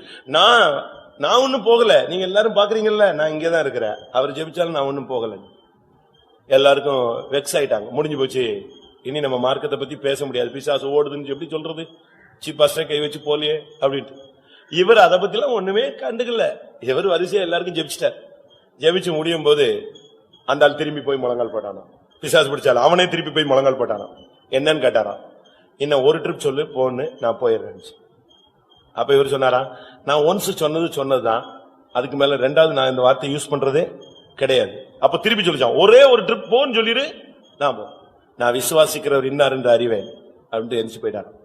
நான் ஒன்னும் போகல, நீங்க எல்லாரும் பாக்குறீங்கல்ல, நான் இங்கேதான் இருக்கிறேன், அவர் ஜெபிச்சாலும் நான் ஒன்னும் போகல. எல்லாருக்கும் வெக்ஸ் ஆயிட்டாங்க, முடிஞ்சு போச்சு இனி நம்ம மார்க்கத்தை பத்தி பேச முடியாது, பிசாசு ஓடுதுன்னு எப்படி சொல்றது, பஸ்ட கை வச்சு போலியே அப்படின்ட்டு. இவர் அதை பத்தி எல்லாம் ஒண்ணுமே கண்டுக்கல. இவர் வரிசையா எல்லாருக்கும் ஜெபிச்சிட்டார். ஜெபிச்சு முடியும் போது அந்த ஆள் திரும்பி போய் முழங்கால் போட்டானா. பிசாசு பிடிச்சாலும் அவனே திருப்பி போய் முழங்கால் போட்டானா. என்னன்னு கேட்டாராம், இன்னும் ஒரு ட்ரிப் சொல்லு போன்னு, நான் போயிடுறேன். அப்ப இவர் சொன்னாரா, நான் ஒன்ஸ் சொன்னதுதான், அதுக்கு மேல ரெண்டாவது நான் இந்த வார்த்தை யூஸ் பண்றதே கிடையாது. அப்ப திருப்பி சொல்லிச்சான், ஒரே ஒரு ட்ரிப் போன்னு சொல்லிடு, நான் விசுவாசிக்கிறவர் இன்னார் என்று அறிவேன் அப்படின்ட்டு எரிச்சு போயிட்டாராம்.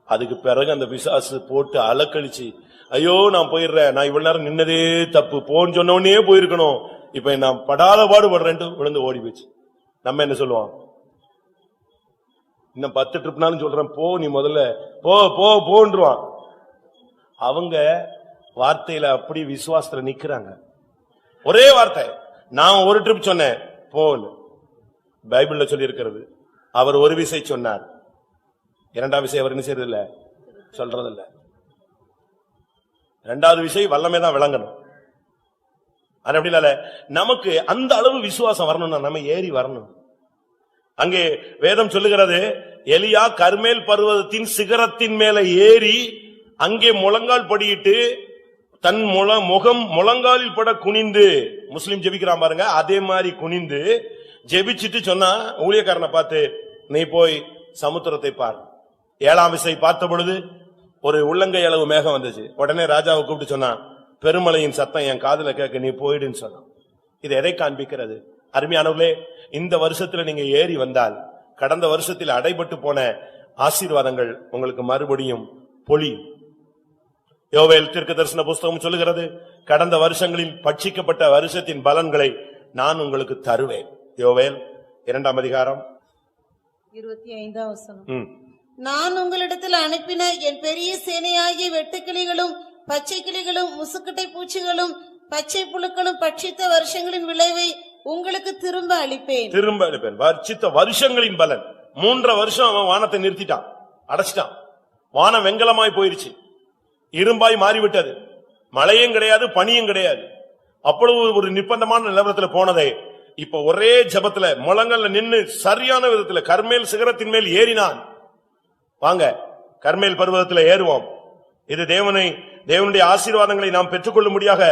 அதுக்கு பிறகு அந்த பிசாசு போட்டு அலக்கழிச்சு, ஐயோ நான் போயிடுறேன், நான் இவ்வளவு நேரம் நின்னதே தப்பு, போன்னு சொன்ன உடனே போயிருக்கணும், இப்ப நான் படாத பாடுபடுறேன்ட்டு விழுந்து ஓடி போச்சு. நம்ம என்ன சொல்லுவோம், இன்னும் 10 ட்ரிப்னாலும் சொல்றேன் போ, நீ முதல்ல போ போ போன்றுவான். அவங்க வார்த்தையில அப்படி விசுவாசத்துல நிக்கிறாங்க. ஒரே வார்த்தை, நான் ஒரு ட்ரிப் சொன்னேன் போன்னு பைபிள்ல சொல்லி இருக்கிறது. அவர் ஒரு விசை சொன்னார், இரண்டாவது விசை அவர் என்ன செய்யறதில்ல, சொல்றதில்ல. இரண்டாவது விசை வல்லமே தான் விளங்கணும். அது அப்படி இல்ல, நமக்கு அந்த அளவு விசுவாசம் வரணும்னா நம்ம ஏறி வரணும். அங்கே வேதம் சொல்லுகிறது, எலியா கர்மேல் பர்வதத்தின் சிகரத்தின் மேல ஏறி அங்கே முழங்கால் படியிட்டு தன் முகம் முழங்காலில் பட குனிந்து, முஸ்லிம் ஜெபிக்கிறான் பாருங்க, அதே மாதிரி குனிந்து ஜெபிச்சிட்டு சொன்னா, ஊழியக்காரனை பார்த்து நீ போய் சமுத்திரத்தை பார். 7ஆம் விசை பார்த்த பொழுது ஒரு உள்ளங்கை அளவு மேகம் வந்துச்சு. உடனே ராஜாவை கூப்பிட்டு சொன்னான், பெருமலையின் சத்தம் என் காதுல கேட்க, நீ போயிடுன்னு சொன்னான். இது எதை காண்பிக்கிறது? அருமையானவர்களே, இந்த வருஷத்துல நீங்க ஏறி வந்தால் கடந்த வருஷத்தில் அடைபட்டு போன ஆசீர்வாதங்கள் உங்களுக்கு மறுபடியும் பொழியும். யோவேல் தீர்க்கதரிசன புஸ்தகம் சொல்லுகிறது, கடந்த வருஷங்களில் பட்சிக்கப்பட்ட வருஷத்தின் பலன்களை நான் உங்களுக்கு தருவேன். யோவேல் 2ஆம் அதிகாரம் 25ஆம் வசனம். நான் உங்களிடத்தில் அனுப்பின என் பெரிய சேனையாகிய வெட்டுக்கிளிகளும் பச்சை கிளிகளும் முசுக்கட்டை பூச்சிகளும் பச்சை புழுக்களும் பட்சித்த வருஷங்களின் விளைவை உங்களுக்கு திரும்ப அளிப்பேன். பட்சித்த வருஷங்களின் பலன். 3 வருஷம் அவன் வானத்தை நிறுத்திட்டான், அடைச்சிட்டான். வானம் வெங்கலமாய் போயிருச்சு, இரும்பாய் மாறிவிட்டது. மழையும் கிடையாது, பனியும் கிடையாது. அவ்வளவு ஒரு நிர்பந்தமான நிலவரத்துல போனதே இப்ப ஒரே ஜபத்துல முழங்கல்ல நின்னு சரியான விதத்துல கர்மேல் சிகரத்தின் மேல் ஏறினான். வாங்க கர்மேல் பர்வதத்துல ஏறுவோம். இது தேவனுடைய ஆசீர்வாதங்களை நாம் பெற்றுக்கொள்ளும்படியாக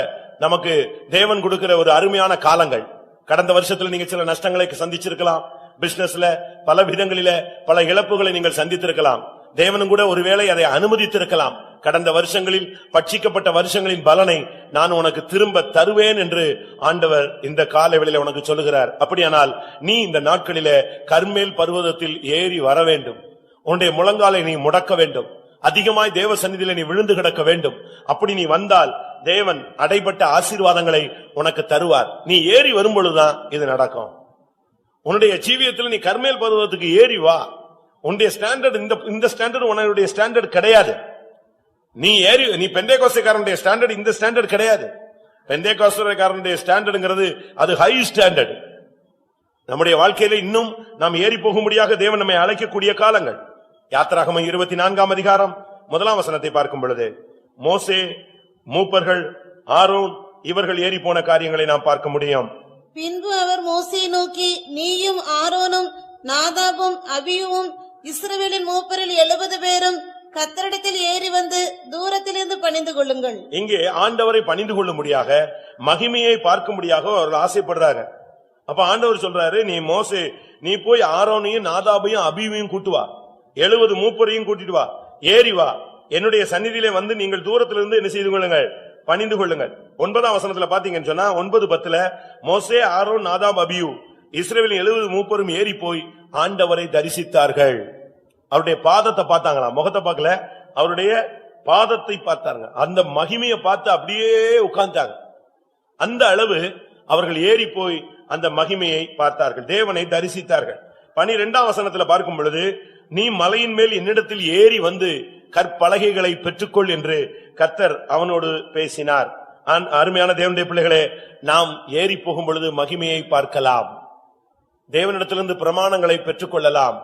நமக்கு தேவன் கொடுக்கிற ஒரு அருமையான காலங்கள். கடந்த வருஷத்துல நீங்க சில நஷ்டங்களை சந்திச்சிருக்கலாம், பிசினஸ்ல பல விதங்களில பல இழப்புகளை நீங்கள் சந்தித்திருக்கலாம். தேவனும் கூட ஒருவேளை அதை அனுமதித்திருக்கலாம். கடந்த வருஷங்களில் பட்சிக்கப்பட்ட வருஷங்களின் பலனை நான் உனக்கு திரும்ப தருவேன் என்று ஆண்டவர் இந்த காலவெளியில உனக்கு சொல்லுகிறார். அப்படியானால் நீ இந்த நாட்களிலே கர்மேல் பர்வதத்தில் ஏறி வர வேண்டும். உன்னுடைய முழங்காலை நீ முடக்க வேண்டும். அதிகமாய் தேவ சந்நிதியில நீ விழுந்து கிடக்க வேண்டும். அப்படி நீ வந்தால் தேவன் அடைபட்ட ஆசீர்வாதங்களை உனக்கு தருவார். நீ ஏறி வரும்பொழுதுதான் இது நடக்கும். உன்னுடைய ஜீவியத்தில் நீ கர்மேல் பர்வதத்துக்கு ஏறி வா. உன்னுடைய ஸ்டாண்டர்ட் இந்த ஸ்டாண்டர்ட் உன்னுடைய ஸ்டாண்டர்ட் கிடையாது. நீ பெந்தேகோஸ்தேக்காரனுடைய ஸ்டாண்டர்ட் இந்த ஸ்டாண்டர்ட் கிடையாது. பெந்தேகோஸ்தேக்காரனுடைய ஸ்டாண்டர்ட்ங்கிறது அது ஹை ஸ்டாண்டர்ட். நம்முடைய வாழ்க்கையில இன்னும் நாம் ஏறி போகும்படியாக தேவன் நம்மை அழைக்கக்கூடிய காலங்கள். யாத்திராகமம் 24ஆம் அதிகாரம் 1ஆம் வசனத்தை பார்க்கும் பொழுது மோசே, மூப்பர்கள், ஆரோன் இவர்கள் ஏறி போன காரியங்களை நாம் பார்க்க முடியும். பின்பு அவர் மோசேயை நோக்கி, நீயும் ஆரோனும் நாதாபும் அபியூவும் இஸ்ரவேலின் மூப்பரில் 70 பேரும் கர்த்தரிடத்தில் ஏறி வந்து தூரத்திலிருந்து பணிந்து கொள்ளுங்கள். இங்கே ஆண்டவரை பணிந்து கொள்ளும்படியாக மகிமையை பார்க்கும்படியாக அவர்கள் ஆசைப்படுறாங்க. அப்ப ஆண்டவர் சொல்றாரு, நீ மோசே நீ போய் ஆரோனையும் நாதாபையும் அபியூவையும் கூட்டு வா, 70 மூப்பரையும் கூட்டிட்டு வா, ஏறி வா, என்னுடைய சந்நிதியிலே வந்து நீங்கள் தூரத்திலிருந்து என்ன செய்து கொள்ளுங்கள், பணிந்து கொள்ளுங்கள். 9ஆம் வசனத்துல பாத்தீங்கன்னு சொன்னா 9:10 மோசே, ஆரோன், நாதாப், அபியூ இஸ்ரவேலின் 70 மூப்பரும் ஏறி போய் ஆண்டவரை தரிசித்தார்கள். அவருடைய பாதத்தை பார்த்தாங்களா, முகத்தை பார்க்கல, அவருடைய பாதத்தை பார்த்தாங்க. அந்த மகிமையை பார்த்து அப்படியே உட்கார்ந்தாங்க. அந்த அளவு அவர்கள் ஏறி போய் அந்த மகிமையை பார்த்தார்கள், தேவனை தரிசித்தார்கள். 12ஆம் வசனத்துல பார்க்கும் பொழுது, நீ மலையின் மேல் என்னிடத்தில் ஏறி வந்து கற்பலகைகளை பெற்றுக்கொள் என்று கர்த்தர் அவனோடு பேசினார். அருமையான தேவனுடைய பிள்ளைகளே, நாம் ஏறி போகும் பொழுது மகிமையை பார்க்கலாம், தேவனிடத்திலிருந்து பிரமாணங்களை பெற்றுக்கொள்ளலாம்,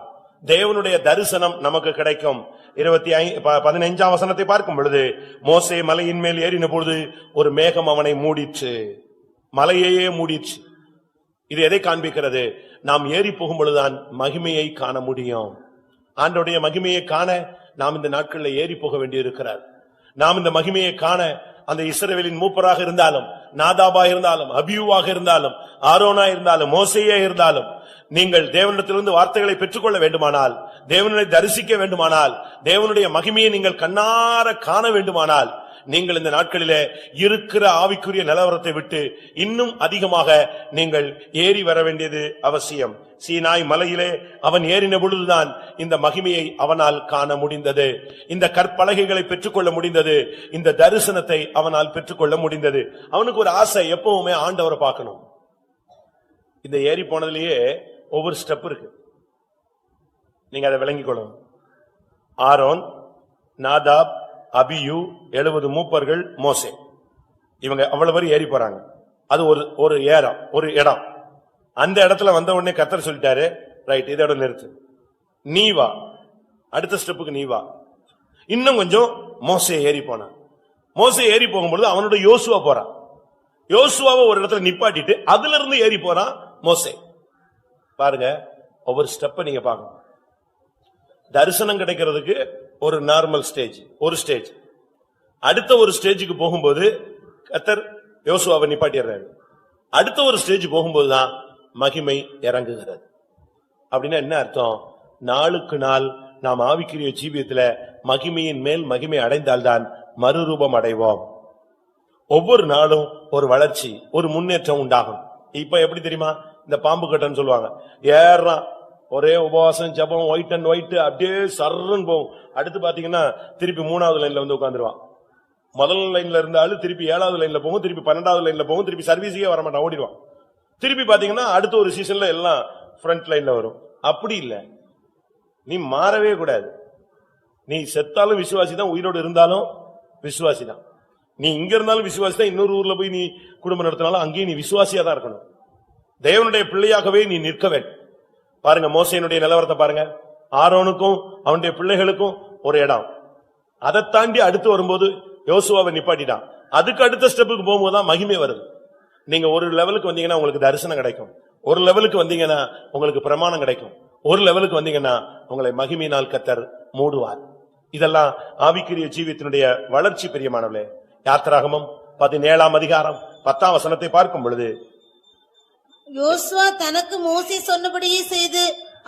தேவனுடைய தரிசனம் நமக்கு கிடைக்கும். 15ஆம் வசனத்தை பார்க்கும் பொழுது, மோசே மலையின் மேல் ஏறின பொழுது ஒரு மேகம் அவனை மூடிற்று, மலையையே மூடிற்று. இது எதை காண்பிக்கிறது? நாம் ஏறி போகும் பொழுதுதான் மகிமையை காண முடியும். ஆண்டவருடைய மகிமையை காண நாம் இந்த நாட்களில் ஏறி போக வேண்டியிருக்கிறார். நாம் இந்த மகிமையை காண அந்த இஸ்ரவேலின் மூப்பராக இருந்தாலும், நாதாபா இருந்தாலும், அபியூவாக இருந்தாலும், ஆரோனா இருந்தாலும், மோசேயா இருந்தாலும், நீங்கள் தேவனிடத்திலிருந்து வார்த்தைகளை பெற்றுக்கொள்ள வேண்டுமானால், தேவனை தரிசிக்க வேண்டுமானால், தேவனுடைய மகிமையை நீங்கள் கண்ணார காண வேண்டுமானால், நீங்கள் இந்த நாட்களிலே இருக்கிற ஆவிக்குரிய நிலவரத்தை விட்டு இன்னும் அதிகமாக நீங்கள் ஏறி வர வேண்டியது அவசியம். சீனாய் மலையிலே அவன் ஏறின பொழுதுதான் இந்த மகிமையை அவனால் காண முடிந்தது. இந்த கற்பலகைகளை பெற்றுக்கொள்ள முடிந்தது. இந்த தரிசனத்தை அவனால் பெற்றுக்கொள்ள முடிந்தது. அவனுக்கு ஒரு ஆசை, எப்பவுமே ஆண்டவரை பார்க்கணும். இந்த ஏறி போனதிலேயே ஒவ்வொரு ஸ்டெப் இருக்கு, நீங்க அதை விளங்கிக் கொள்ளணும். ஆரோன், நாதாப், அபியூ, 70 மூப்பர்கள், மோசே, இவங்க அவ்வளவு பேர் ஏறி போறாங்க. அது ஒரு ஏறம், ஒரு இடம். அந்த இடத்துல வந்த உடனே கர்த்தர் சொல்லிட்டாரு, ரைட், இதோட நிறுத்து, நீ வா, அடுத்த ஸ்டெப்புக்கு நீ வா. இன்னும் கொஞ்சம் மோசே ஏறி போனான். மோசே ஏறி போகும்போது அவனோட யோசுவா போறான். யோசுவாவை ஒரு இடத்துல நிப்பாட்டிட்டு அதுல இருந்து ஏறி போறான் மோசே. பாருங்க, ஒவ்வொரு ஸ்டெப்பை நீங்க பாக்கணும். தரிசனம் கிடைக்கிறதுக்கு ஒரு நார்மல் ஸ்டேஜ், ஒரு ஸ்டேஜ். அடுத்த ஒரு ஸ்டேஜுக்கு போகும்போது கர்த்தர் யோசுவாவை நிப்பாட்டிடுறாரு. அடுத்த ஒரு ஸ்டேஜ் போகும்போதுதான் மகிமை இறங்குகிறது. அப்படின்னா என்ன அர்த்தம்? நாளுக்கு நாள் நாம் ஆவிக்குரிய ஜீவியத்துல மகிமையின் மேல் மகிமை அடைந்தால்தான் மறுரூபம் அடைவோம். ஒவ்வொரு நாளும் ஒரு வளர்ச்சி, ஒரு முன்னேற்றம் உண்டாகும். இப்ப எப்படி தெரியுமா, இந்த பாம்பு கட்டன்னு சொல்லுவாங்க, ஏறான், ஒரே உபவாசம், ஜபம், ஒயிட் அண்ட் ஒயிட், அப்படியே சர்ன்னு போகும். அடுத்து பாத்தீங்கன்னா திருப்பி 3வது லைன்ல வந்து உட்காந்துருவான். முதல் லைன்ல இருந்தாலும் திருப்பி 7வது லைன்ல போகும், திருப்பி 12வது லைன்ல போகும், திருப்பி சர்வீஸுக்கே வரமாட்டான், ஓடிடுவான். திருப்பி பாத்தீங்கன்னா அடுத்த ஒரு சீசன்ல எல்லாம் ஃப்ரண்ட் லைன்ல வரும். அப்படி இல்ல, நீ மாறவே கூடாது. நீ செத்தாலும் விசுவாசி தான், உயிரோடு இருந்தாலும் விசுவாசி தான். நீ இங்க இருந்தாலும் விசுவாசி தான், இன்னொரு ஊர்ல போய் நீ குடும்பம் நடத்தினாலும் அங்கேயும் நீ விசுவாசியா தான் இருக்கணும். தேவனுடைய பிள்ளையாகவே நீ நிற்க வேண்டும். பாருங்க, மோசேனுடைய நிலவரத்தை பாருங்க. ஆரோனுக்கும் அவனுடைய பிள்ளைகளுக்கும் ஒரு இடம். அதை தாண்டி அடுத்து வரும்போது யோசுவாவை நிப்பாட்டிட்டான். அதுக்கு அடுத்த ஸ்டெப்புக்கு போகும்போதுதான் மகிமை வருது. நீங்க ஒரு லெவலுக்கு வந்தீங்கன்னா உங்களுக்கு தரிசனம் கிடைக்கும். ஒரு லெவலுக்கு வந்தீங்கன்னா உங்களுக்கு பிரமாணம் கிடைக்கும். ஒரு லெவலுக்கு வந்தீங்கன்னா உங்களை மகிமையினால் கர்த்தர் மூடுவார். இதெல்லாம் ஆவிக்குரிய ஜீவியத்தினுடைய வளர்ச்சி. பிரியமானவர்களே, யாத்திராகமம் 17ஆம் அதிகாரம் 10ஆம் வசனத்தை பார்க்கும் பொழுது, யோசுவா தனக்கு மோசே சொன்னபடியே செய்து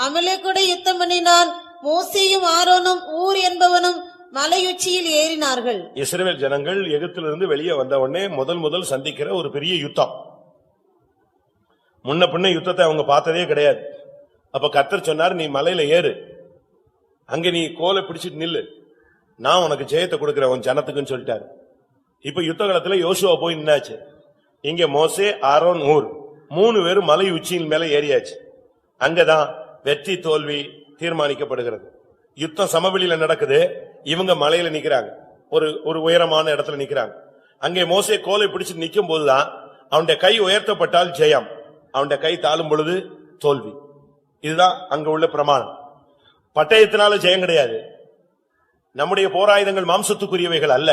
அமலேக்கோட யுத்தம் பண்ணினான். மோசேயும் ஆரோனும் ஊர் என்பவனும் மலையுச்சியில் ஏறினார்கள். இஸ்ரவேல் ஜனங்கள் எகிப்திலிருந்து வெளியே வந்த உடனே முதல் சந்திக்கிற ஒரு பெரிய யுத்தம். முன்ன பின்ன யுத்தத்தை அவங்க பார்த்ததே கிடையாது. அப்ப கர்த்தர் சொன்னார், நீ மலையில ஏறு, அங்க நீ கோலை பிடிச்சிட்டு நில்லு, நான் உனக்கு ஜெயத்தை கொடுக்கிறேன் உன் ஜனத்துக்குன்னு சொல்லிட்டாரு. இப்ப யுத்த காலத்துல யோசுவா போய் நின்னாச்சு. இங்க மோசே, ஆரோன், ஊர் 3 பேரும் மலை உச்சியின் மேல ஏறியாச்சு. அங்கதான் வெற்றி தோல்வி தீர்மானிக்கப்படுகிறது. யுத்தம் சமவெளியில நடக்குது, இவங்க மலையில நிக்கிறாங்க, ஒரு உயரமான இடத்துல நிக்கிறாங்க. அங்கே மோசே கோலை பிடிச்சு நிக்கும் போதுதான் அவனுடைய கை உயர்த்தப்பட்டால் ஜெயம், அவனுடைய கை தாழும் பொழுது தோல்வி. இதுதான் அங்க உள்ள பிரமாணம். பட்டயத்தினால ஜெயம் கிடையாது. நம்முடைய போராயுதங்கள் மாம்சத்துக்குரியவைகள் அல்ல,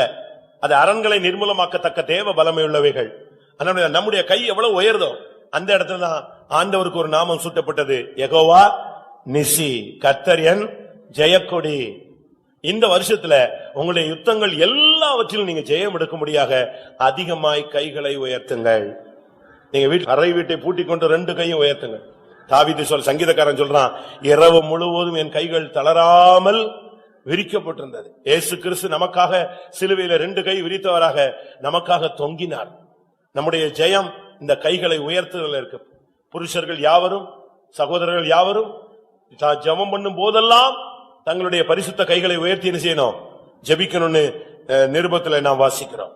அது அரண்களை நிர்மூலமாக்கத்தக்க தேவ பலமை உள்ளவைகள். நம்முடைய கை எவ்வளவு உயர்தோ அந்த இடத்துல தான் ஆண்டவருக்கு ஒரு நாமம் சூட்டப்பட்டது, யெகோவா நிசி, கர்த்தர் என் ஜெயக்கொடி. இந்த வருஷத்துல உங்களுடைய யுத்தங்கள் எல்லாவற்றிலும் நீங்க ஜெயம் எடுக்கும்படியாக அதிகமாய் கைகளை உயர்த்துங்கள். நீங்க அறை வீட்டை பூட்டி கொண்டு 2 கையும் உயர்த்துங்கள். தாவீது சங்கீதக்காரன் சொல்றான், இரவு முழுவதும் என் கைகள் தளராமல் விரிக்கப்பட்டிருந்தது. இயேசு கிறிஸ்து நமக்காக சிலுவையில 2 கை விரித்தவராக நமக்காக தொங்கினார். நம்முடைய ஜெயம் இந்த கைகளை உயர்த்துதல் இருக்கு. புருஷர்கள் யாவரும், சகோதரர்கள் யாவரும் ஜெபம் பண்ணும் போதெல்லாம் தங்களுடைய பரிசுத்த கைகளை உயர்த்தி என்ன செய்யணும்? ஜெபிக்கணும்னு நிருபத்தில் நாம் வாசிக்கிறோம்.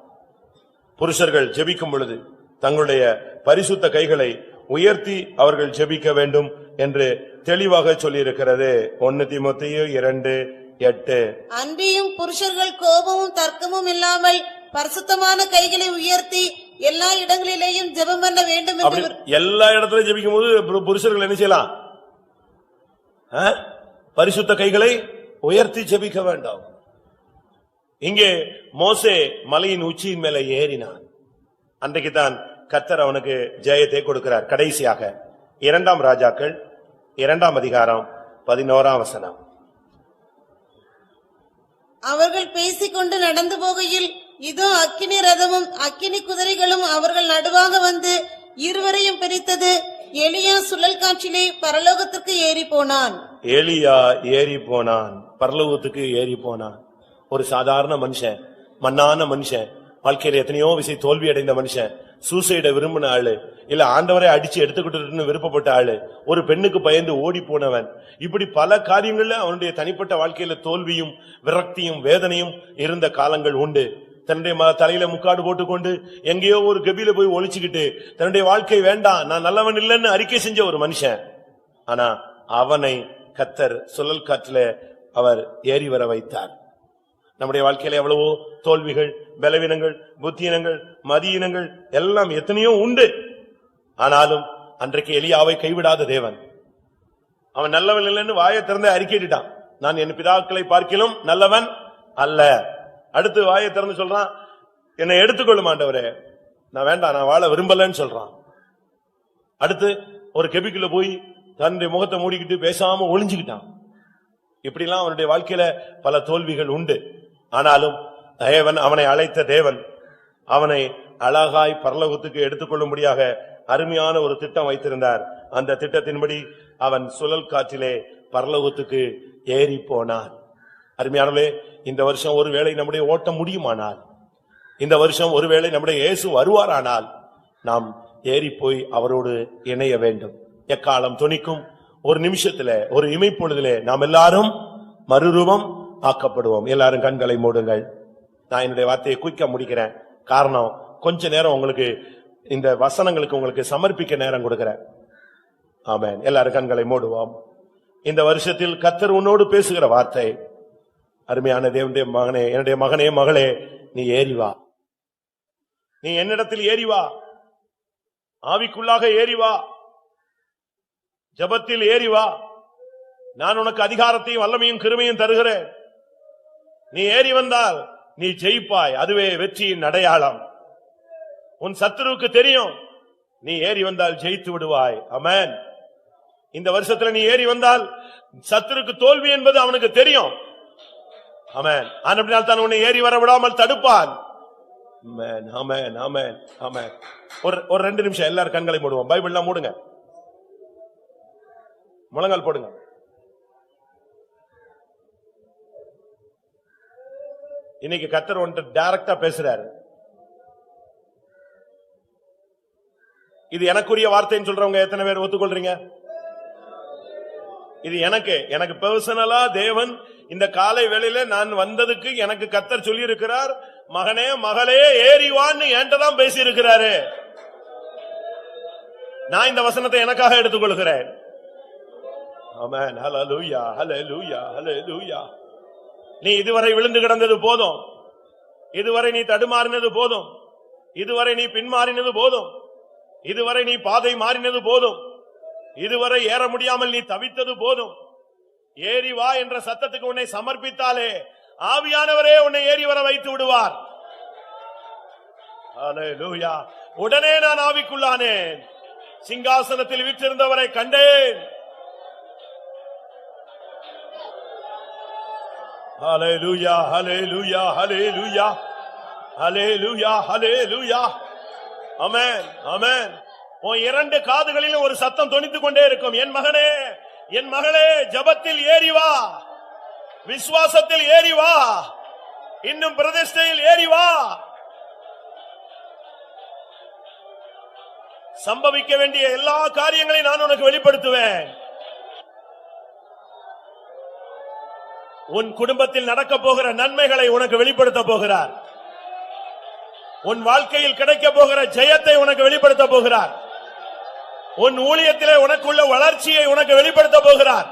புருஷர்கள் ஜெபிக்கும் பொழுது தங்களுடைய பரிசுத்த கைகளை உயர்த்தி அவர்கள் ஜெபிக்க வேண்டும் என்று தெளிவாக சொல்லியிருக்கிறது. 1 தீமோத்தேயு 2:8. அன்றியும் புருஷர்கள் கோபமும் தர்க்கமும் இல்லாமல் பரிசுத்தமான கைகளை உயர்த்தி எல்லா இடங்களிலேயும் ஜெபம் பண்ண வேண்டும் என்று. எல்லா இடத்திலும் ஜெபிக்கும் போது புருஷர்கள் என்ன செய்யலாம்? பரிசுத்த கைகளை உயர்த்தி ஜெபிக்க வேண்டாம். இங்கே மோசே மலையின் உச்சியின் மேல ஏறினான். அன்றைக்குதான் கர்த்தர் அவனுக்கு ஜெயத்தை கொடுக்கிறார். கடைசியாக இரண்டாம் ராஜாக்கள் 2ஆம் அதிகாரம் 11ஆம் வசனம். அவர்கள் பேசிக்கொண்டு நடந்து போகையில் இதோ அக்கினி ரதமும் அக்கினி குதிரைகளும் அவர்கள் நடுவாக வந்து இருவரையும் பிரித்தது. எலியா சுழல் காற்றிலே பரலோகத்திற்கு ஏறி போனான். எலியா ஏறி போனான், பரலோகத்துக்கு ஏறி போனான். ஒரு சாதாரண மனுஷன், மண்ணான மனுஷன், வாழ்க்கையில எத்தனையோ விஷயம் தோல்வி அடைந்த மனுஷன், சூசைட விரும்பின ஆளு, இல்ல ஆண்டவரை அடிச்சு எடுத்துக்கிட்டு விருப்பப்பட்ட ஆளு, ஒரு பெண்ணுக்கு பயந்து ஓடி போனவன், இப்படி பல காரியங்கள்ல அவனுடைய தனிப்பட்ட வாழ்க்கையில தோல்வியும் விரக்தியும் வேதனையும் இருந்த காலங்கள் உண்டு. தன்னுடைய தலையில முக்காடு போட்டுக்கொண்டு எங்கேயோ ஒரு கபில போய் ஒளிச்சுக்கிட்டு தன்னுடைய வாழ்க்கை வேண்டாம், நான் நல்லவன் இல்லைன்னு அறிக்கை செஞ்ச ஒரு மனுஷன். ஆனா அவனை கர்த்தர் சுழல் காற்றில அவர் ஏறி வர வைத்தார். நம்முடைய வாழ்க்கையில எவ்வளவோ தோல்விகள், பலவீனங்கள், புத்தியினங்கள், மதியினங்கள் எல்லாம் எத்தனையோ உண்டு. ஆனாலும் அன்றைக்கு எலியாவை கைவிடாத தேவன், அவன் நல்லவன் இல்லைன்னு வாயை திறந்து அறிக்கையிட்டான், நான் என் பிதாக்களை பார்க்கிலும் நல்லவன் அல்ல. அடுத்து வாயை திறந்து சொல்றான், என்னை எடுத்துக்கொள்ளும் ஆண்டவரே, நான் வேண்டாம், நான் வாழ விரும்பலன்னு சொல்றான். அடுத்து ஒரு கெபிக்குள்ள போய் தன்னுடைய முகத்தை மூடிக்கிட்டு பேசாம ஒளிஞ்சுக்கிட்டான். இப்படிலாம் அவனுடைய வாழ்க்கையில பல தோல்விகள் உண்டு. ஆனாலும் தேவன், அவனை அழைத்த தேவன் அவனை அழகாய் பரலோகத்துக்கு எடுத்துக்கொள்ளும்படியாக அருமையான ஒரு திட்டம் வைத்திருந்தார். அந்த திட்டத்தின்படி அவன் சுழல் காற்றிலே பரலோகத்துக்கு ஏறி போனான். அருமையானவர்களே, இந்த வருஷம் ஒருவேளை நம்முடைய ஓட்டம் முடியுமானால், இந்த வருஷம் ஒருவேளை நம்முடைய இயேசு வருவாரானால், நாம் ஏறி போய் அவரோடு இணைய வேண்டும். எக்காலம் துணிக்கும் ஒரு நிமிஷத்துல, ஒரு இமைப்பொழுதிலே நாம் எல்லாரும் மறுரூபம் ஆக்கப்படுவோம். எல்லாரும் கண்களை மூடுங்கள். நான் என்னுடைய வார்த்தையை குயிக்க முடிக்கிறேன். காரணம், கொஞ்ச நேரம் உங்களுக்கு இந்த வசனங்களுக்கு உங்களுக்கு சமர்ப்பிக்க நேரம் கொடுக்கிறேன். ஆமென். எல்லாரும் கண்களை மூடுவோம். இந்த வருஷத்தில் கர்த்தர் உன்னோடு பேசுகிற வார்த்தை, அருமையான தேவனுடைய மகனே, என்னுடைய மகனே, மகளே, நீ ஏறி வா, நீ என்னிடத்தில் ஏறி வா, ஆவிக்குள்ளாக ஏறி வா, ஜெபத்தில் ஏறி வா, நான் உனக்கு அதிகாரத்தையும் வல்லமையும் கிருபையும் தருகிறேன். நீ ஏறி வந்தால் நீ ஜெயிப்பாய், அதுவே வெற்றியின் அடையாளம். உன் சத்துருவுக்கு தெரியும், நீ ஏறி வந்தால் ஜெயித்து விடுவாய். ஆமென். இந்த வருஷத்துல நீ ஏறி வந்தால் சத்துருக்கு தோல்வி என்பது அவனுக்கு தெரியும். ஆமென். ஆனபடியால் தான் உன்னை ஏறி வர விடாமல் தடுப்பான். ஆமென், ஆமென், ஆமென், ஆமென். ஒரு 2 நிமிஷம் எல்லாரும் கண்களை மூடுவோம். பைபிள்லாம் மூடுங்க, முழங்கால் போடுங்க. இன்னைக்கு கர்த்தர் ஒன்று டைரக்டா பேசுறாரு. இது எனக்குரிய வார்த்தைன்னு சொல்றவங்க எத்தனை பேர் ஒத்துக்கொள்றீங்க? இது எனக்கு பர்சனலா தேவன் இந்த காலை வேளையில நான் வந்ததுக்கு எனக்கு கர்த்தர் சொல்லி இருக்கிறார், மகனே, மகளே, ஏறிவான்னு என்கிட்ட தான் பேசி இருக்கிறாரு. நான் இந்த வசனத்தை எனக்காக எடுத்துக்கொள்கிறேன். ஆமென். ஹல்லேலூயா, ஹல்லேலூயா, ஹல்லேலூயா. நீ இதுவரை விழுந்து கிடந்தது போதும், இதுவரை நீ தடுமாறினது போதும், இதுவரை நீ பின்மாறினது போதும், இதுவரை நீ பாதை மாறினது போதும், இதுவரை ஏற முடியாமல் நீ தவித்தது போதும். ஏறி வா என்ற சத்தத்துக்கு உன்னை சமர்ப்பித்தாலே ஆவியானவரே உன்னை ஏறி வர வைத்து விடுவார். ஹல்லேலூயா. உடனே நான் ஆவிக்குள்ளானேன், சிங்காசனத்தில் வீற்றிருந்தவரை கண்டேன். ஹல்லேலூயா, ஹல்லேலூயா, ஹல்லேலூயா, ஹல்லேலூயா, ஹல்லேலூயா. ஆமென், ஆமென். உன் 2 காதுகளிலும் ஒரு சத்தம் தொனித்துக் கொண்டே இருக்கும், என் மகனே, என் மகளே, ஜெபத்தில் ஏறி வா, விசுவாசத்தில் ஏறி வா, இன்னும் பிரதிஷ்டையில் ஏறி வா. சம்பவிக்க வேண்டிய எல்லா காரியங்களையும் நான் உனக்கு வெளிப்படுத்துவேன். உன் குடும்பத்தில் நடக்க போகிற நன்மைகளை உனக்கு வெளிப்படுத்த போகிறார். உன் வாழ்க்கையில் கிடைக்க போகிற ஜெயத்தை உனக்கு வெளிப்படுத்த போகிறார். உன் ஊழியத்திலே உனக்குள்ள வளர்ச்சியை உனக்கு வெளிப்படுத்த போகிறார்.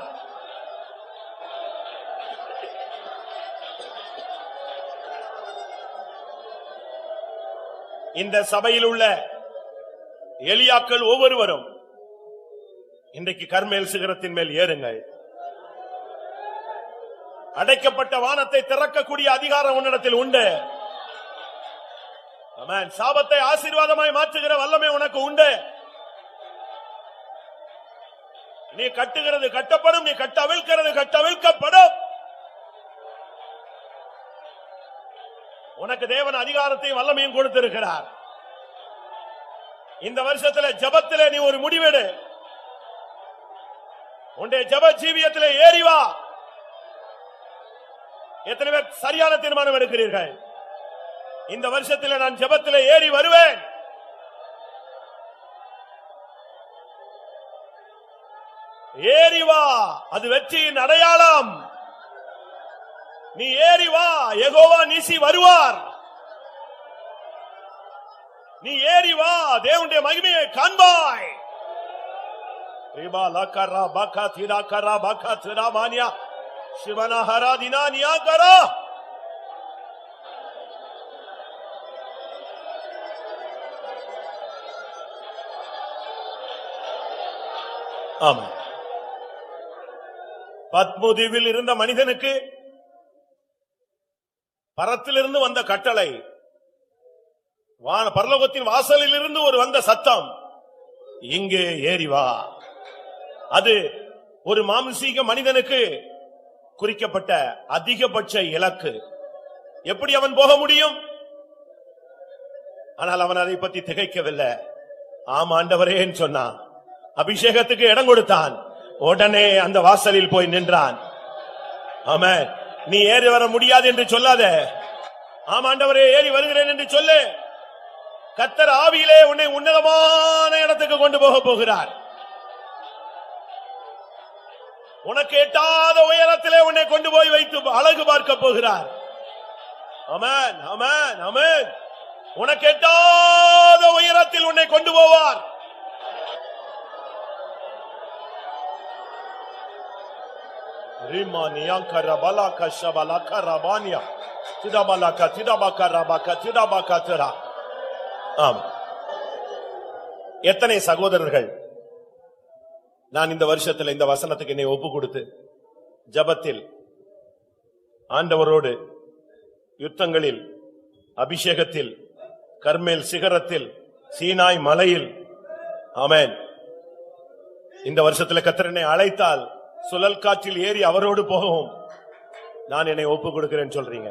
இந்த சபையில் உள்ள எலியாக்கள் ஒவ்வொருவரும் இன்றைக்கு கர்மேல் சிகரத்தின் மேல் ஏறுங்கள். அடைக்கப்பட்ட வானத்தை திறக்கக்கூடிய அதிகாரம் உன்னிடத்தில் உண்டு. ஆமென். சாபத்தை ஆசீர்வாதமாய் மாற்றுகிற வல்லமை உனக்கு உண்டு. நீ கட்டுகிறது கட்டப்படும், நீ கட்டவிழ்க்கிறது கட்டவிழ்க்கப்படும். உனக்கு தேவன் அதிகாரத்தையும் வல்லமையும் கொடுத்திருக்கிறார். இந்த வருஷத்துல ஜெபத்திலே நீ ஒரு முடிவெடு. உன்னுடைய ஜெப ஜீவியத்திலே ஏறி வா. எத்தனை பேர் சரியான தீர்மானம் எடுக்கிறீர்கள்? இந்த வருஷத்திலே நான் ஜெபத்திலே ஏறி வருவேன். ஏறி வா, அது வெற்றியின் அடையாளம். நீ ஏறி வா, யெகோவா நீசி வருவார். நீ ஏறி வா, தேவனுடைய மகிமையை காண்பாய். ரிபா லக்கரா பகா திரா கரா பகா திரா மானியா சிவனா ஹராதினா நியா கரா. ஆமா, பத்மதீவில் இருந்த மனிதனுக்கு பரத்திலிருந்து வந்த கட்டளை, பரலோகத்தின் வாசலில் இருந்து ஒரு வந்த சத்தம், இங்கே ஏறி வா. அது ஒரு மாம்சீக மனிதனுக்கு குறிக்கப்பட்ட அதிகபட்ச இலக்கு. எப்படி அவன் போக முடியும்? ஆனால் அவன் அதை பற்றி திகைக்கவில்லை. ஆம் ஆண்டவரேன்னு சொன்னான். அபிஷேகத்துக்கு இடம் கொடுத்தான். உடனே அந்த வாசலில் போய் நின்றான். ஆமென். நீ ஏறி வர முடியாது என்று சொல்லாத. ஆம் ஆண்டவரே ஏறி வருகிறேன் என்று சொல்லு. கர்த்தர் ஆவியிலே உன்னை உன்னதமான இடத்துக்கு கொண்டு போக போகிறார். உனக்கு எட்டாத உயரத்திலே உன்னை கொண்டு போய் வைத்து அழகு பார்க்க போகிறார். ஆமென், ஆமென், ஆமென். உனக்கு எட்டாத உயரத்தில் உன்னை கொண்டு போவார். ரிமானியா கரபலா கஷபலா கரபானியா திடபலா திடபகா ரபகா திடபகா திரா. ஆம், எத்தனை சகோதரர்கள் நான் இந்த வருஷத்துல இந்த வசனத்துக்கு என்னை ஒப்பு கொடுத்து ஜபத்தில் ஆண்டவரோடு யுத்தங்களில், அபிஷேகத்தில், கர்மேல் சிகரத்தில், சீனாய் மலையில், ஆமென், இந்த வருஷத்துல கர்த்தர் என்னை அழைத்தால் சுழல் காற்றில் ஏறி அவரோடு போகவும் நான் என்னை ஒப்பு கொடுக்கிறேன்னு சொல்றீங்க.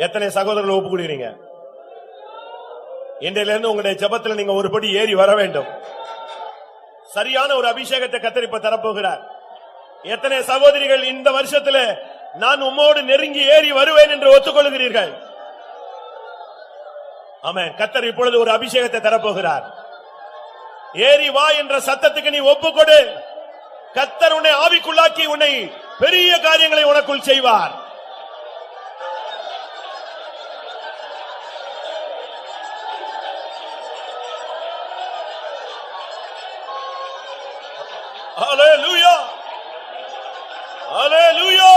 எத்தனை சகோதரர்கள் ஒப்பு கொடுக்கிறீங்க? இன்றையிலிருந்து உங்களுடைய ஜெபத்துல நீங்க ஒருபடி ஏறி வர வேண்டும். சரியான ஒரு அபிஷேகத்தை கர்த்தர் இப்ப தரப்போகிறார். எத்தனை சகோதரிகள் இந்த வருஷத்துல நான் உம்மோடு நெருங்கி ஏறி வருவேன் என்று ஒத்துக்கொள்கிறீர்கள்? ஆமென். கர்த்தர் இப்பொழுது ஒரு அபிஷேகத்தை தரப்போகிறார். ஏறி வா என்ற சத்தத்துக்கு நீ ஒப்புக்கொடு. கர்த்தர் உன்னை ஆவிக்குள்ளாக்கி உன்னை பெரிய காரியங்களை உனக்குள் செய்வார். ஹalleluya, ஹalleluya.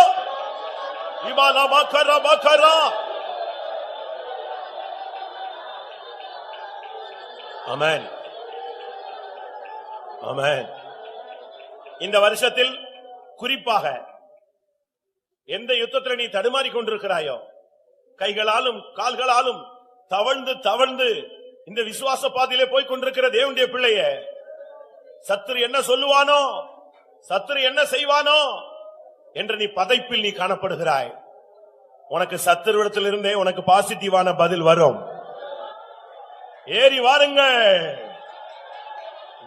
இபாலா பக்கரா பக்கரா. ஆமென், ஆமென். இந்த வருஷத்தில் குறிப்பாக எந்த யுத்தத்தில் நீ தடுமாறிக் கொண்டிருக்கிறாயோ, கைகளாலும் கால்களாலும் தவழ்ந்து தவழ்ந்து இந்த விசுவாச பாதையிலே போய் கொண்டிருக்கிற தேவனுடைய பிள்ளையே, சத்துரு என்ன சொல்லுவானோ, சத்துரு என்ன செய்வானோ என்று நீ பதைப்பில் நீ காணப்படுகிறாய். உனக்கு சத்துருவிடத்திலிருந்தே உனக்கு பாசிட்டிவான பதில் வரும். ஏறி வாருங்கள்.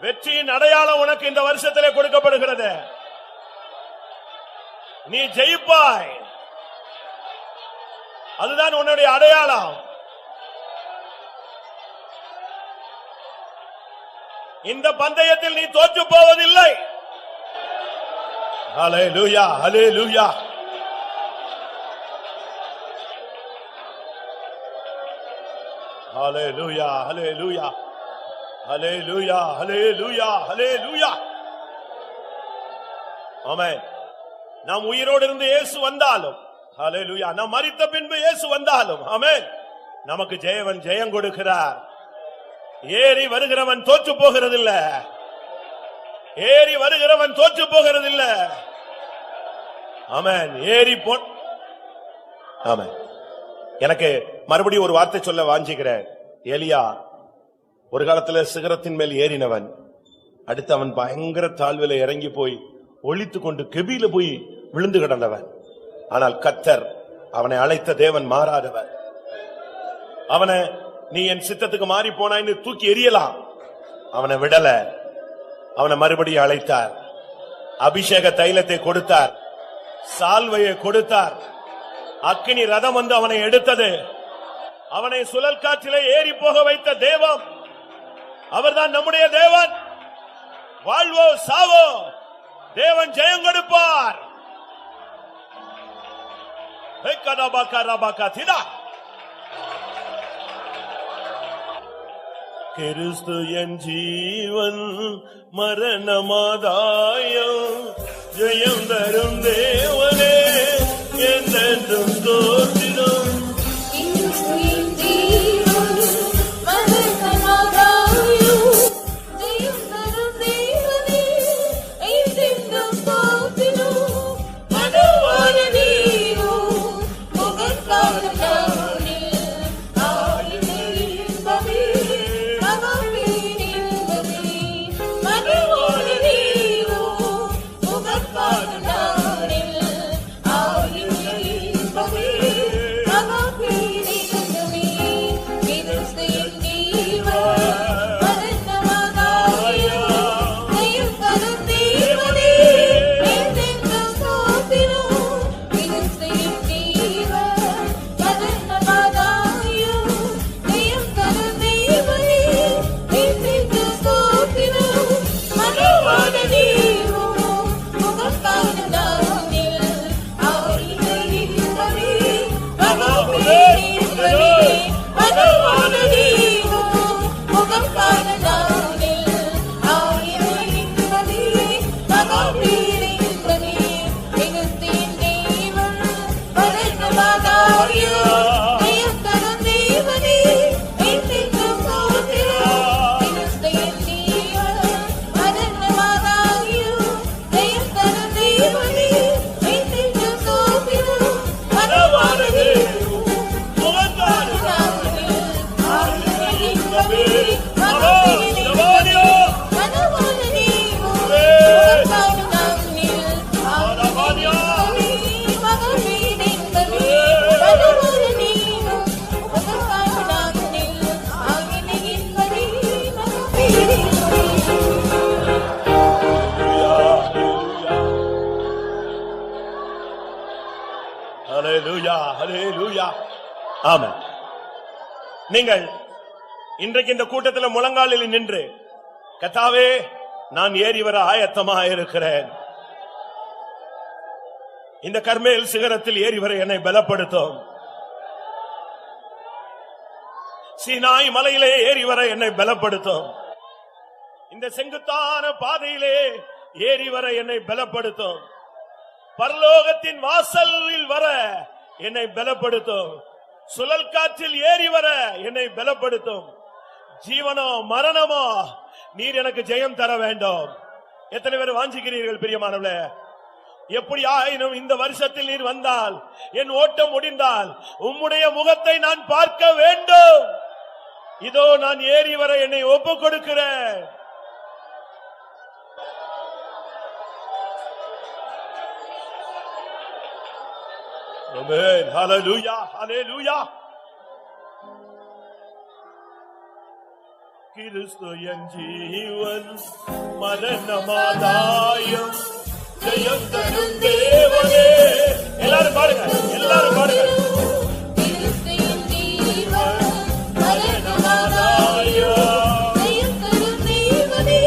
வெற்றியின் அடையாளம் உனக்கு இந்த வருஷத்திலே கொடுக்கப்படுகிறது. நீ ஜெயிப்பாய். அதுதான் உன்னுடைய அடையாளம். இந்த பந்தயத்தில் நீ தோற்று போவதில்லை. ஹalleluya, ஹalleluya. ஹalleluya, ஹalleluya, ஹalleluya, ஹalleluya, ஹalleluya. ஆமென். நாம் உயிரோடு இருந்து இயேசு வந்தாலும், ஹalleluya, நாம் மரித்த பின்பு இயேசு வந்தாலும், ஆமென், நமக்கு ஜெயம் கொடுக்கிறார். ஏறி வருகிறவன் தோற்று போகிறதில்ல. ஏறி வருகிறவன் தோற்று போகிறதில்ல. ஆமென். ஏறி போ. ஆமென். எனக்கு மறுபடியும் ஒரு வார்த்தை சொல்ல வாஞ்சிக்கிறேன். எலியா ஒரு காலத்துல சிகரத்தின் மேல் ஏறினவன். அடுத்து அவன் பயங்கர தாழ்வில இறங்கி போய் ஒளித்து கொண்டு கெபியில போய் விழுந்து கிடந்தவன். ஆனால் கர்த்தர் அவனை அழைத்த தேவன் மாறாதவர். அவனை நீ என் சித்தத்துக்கு மாறி போனாய்ன்னு தூக்கி எறியலாம், அவனை விடல. அவனை மறுபடியும் அழைத்தார், அபிஷேக தைலத்தை கொடுத்தார், சால்வையை கொடுத்தார். அக்கினி ரதம் வந்து அவனை எடுத்தது. அவனை சுழல் காற்றிலே ஏறி போக வைத்த தேவன் அவர்தான் நம்முடைய தேவன். வாழ்வோ சாவோ தேவன் ஜெயம் கொடுப்பார். கிறிஸ்து என் ஜீவன் மரணமாதாயம் ஜெயம் தரும் தேவனே என்றென்றும் ஸ்தோத்திரம். ஆமென். நீங்கள் இன்றைக்கு இந்த கூட்டத்தில் முழங்காலில் நின்று கர்த்தாவே நான் ஏறி வர ஆயத்தமாக இருக்கிறேன், இந்த கர்மேல் சிகரத்தில் ஏறி வர என்னை பலப்படுத்தும், சீனாய் மலையிலே ஏறி வர என்னை பலப்படுத்தும், இந்த செங்குத்தான பாதையிலே ஏறி வர என்னை பலப்படுத்தும், பரலோகத்தின் வாசலில் வர என்னை பலப்படுத்தும், சுழல் காற்றில் ஏறி வர என்னை பலப்படுத்தும், ஜீவனோ மரணமோ நீர் எனக்கு ஜெயம் தர வேண்டும். எத்தனை பேர் வாஞ்சிக்கிறீர்கள் பிரியமானவர்களே? எப்படி ஆயினும் இந்த வருஷத்தில் நீர் வந்தால், என் ஓட்டம் முடிந்தால் உம்முடைய முகத்தை நான் பார்க்க வேண்டும். இதோ நான் ஏறி வர என்னை ஒப்புக் கொடுக்கிறேன். Amen. Hallelujah. Hallelujah. கிறிஸ்து என் ஜீவன் மரணமாதாயம் ஜெயம் தரும் தேவனே. எல்லாரும் பாடுங்க, எல்லாரும் பாடுங்க. கிறிஸ்து என் ஜீவன் மரணமாதாயம் ஜெயம் தரும் தேவனே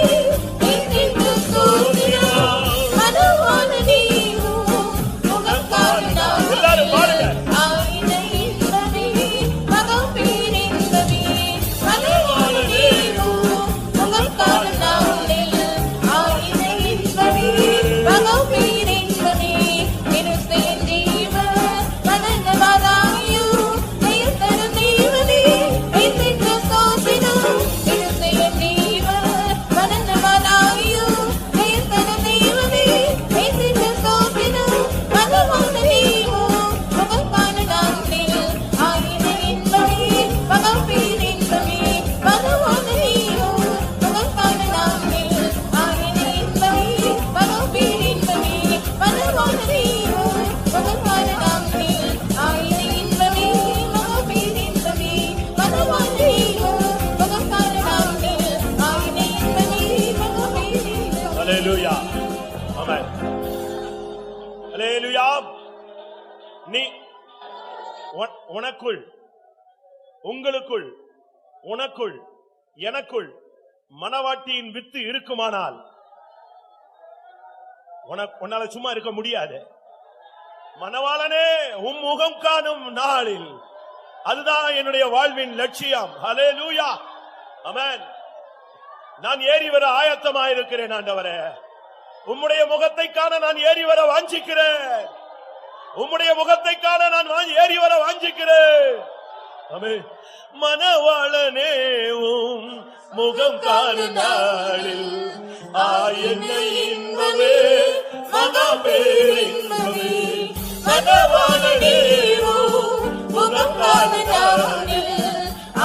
என்றென்று ஸ்தோத்திரம். மனவான நீரும் முகக்காரனா எல்லாரும் பாடுங்க. ஆயினை இன்பமே மகம் பேரின்பமே மனவான நீரும் முகக்காரனா ஆயினை இன்பமே மகம் பேரின்பமே கிறிஸ்து என் ஜீவன் மரணமாதாயம் நீ உனக்குள், உங்களுக்குள், உனக்குள், எனக்குள் மனவாட்டியின் வித்து இருக்குமானால் உன்னால சும்மா இருக்க முடியாது. மணவாளனே உம் முகம் காணும் நாளில், அதுதான் என்னுடைய வாழ்வின் லட்சியம். ஹல்லேலூயா, ஆமென். நான் ஏறி வர ஆயத்தமாயிருக்கிறேன் ஆண்டவரே. உம்முடைய முகத்தை காண நான் ஏறி வர வாஞ்சிக்கிறேன். உம்முடைய முகத்தை காண நான் ஏறி வர வாஞ்சிக்கிறேன். ஆமென். மணவாளனே உம் முகம் காணும் நாளில் ஆயனை இன்பமே மகா பேரின்பமே. மணவாளனே உம் முகம் காணும் நாளில்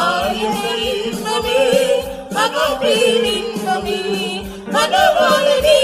ஆயனை இன்பமே மகா பேரின்பமே. மணவாளனே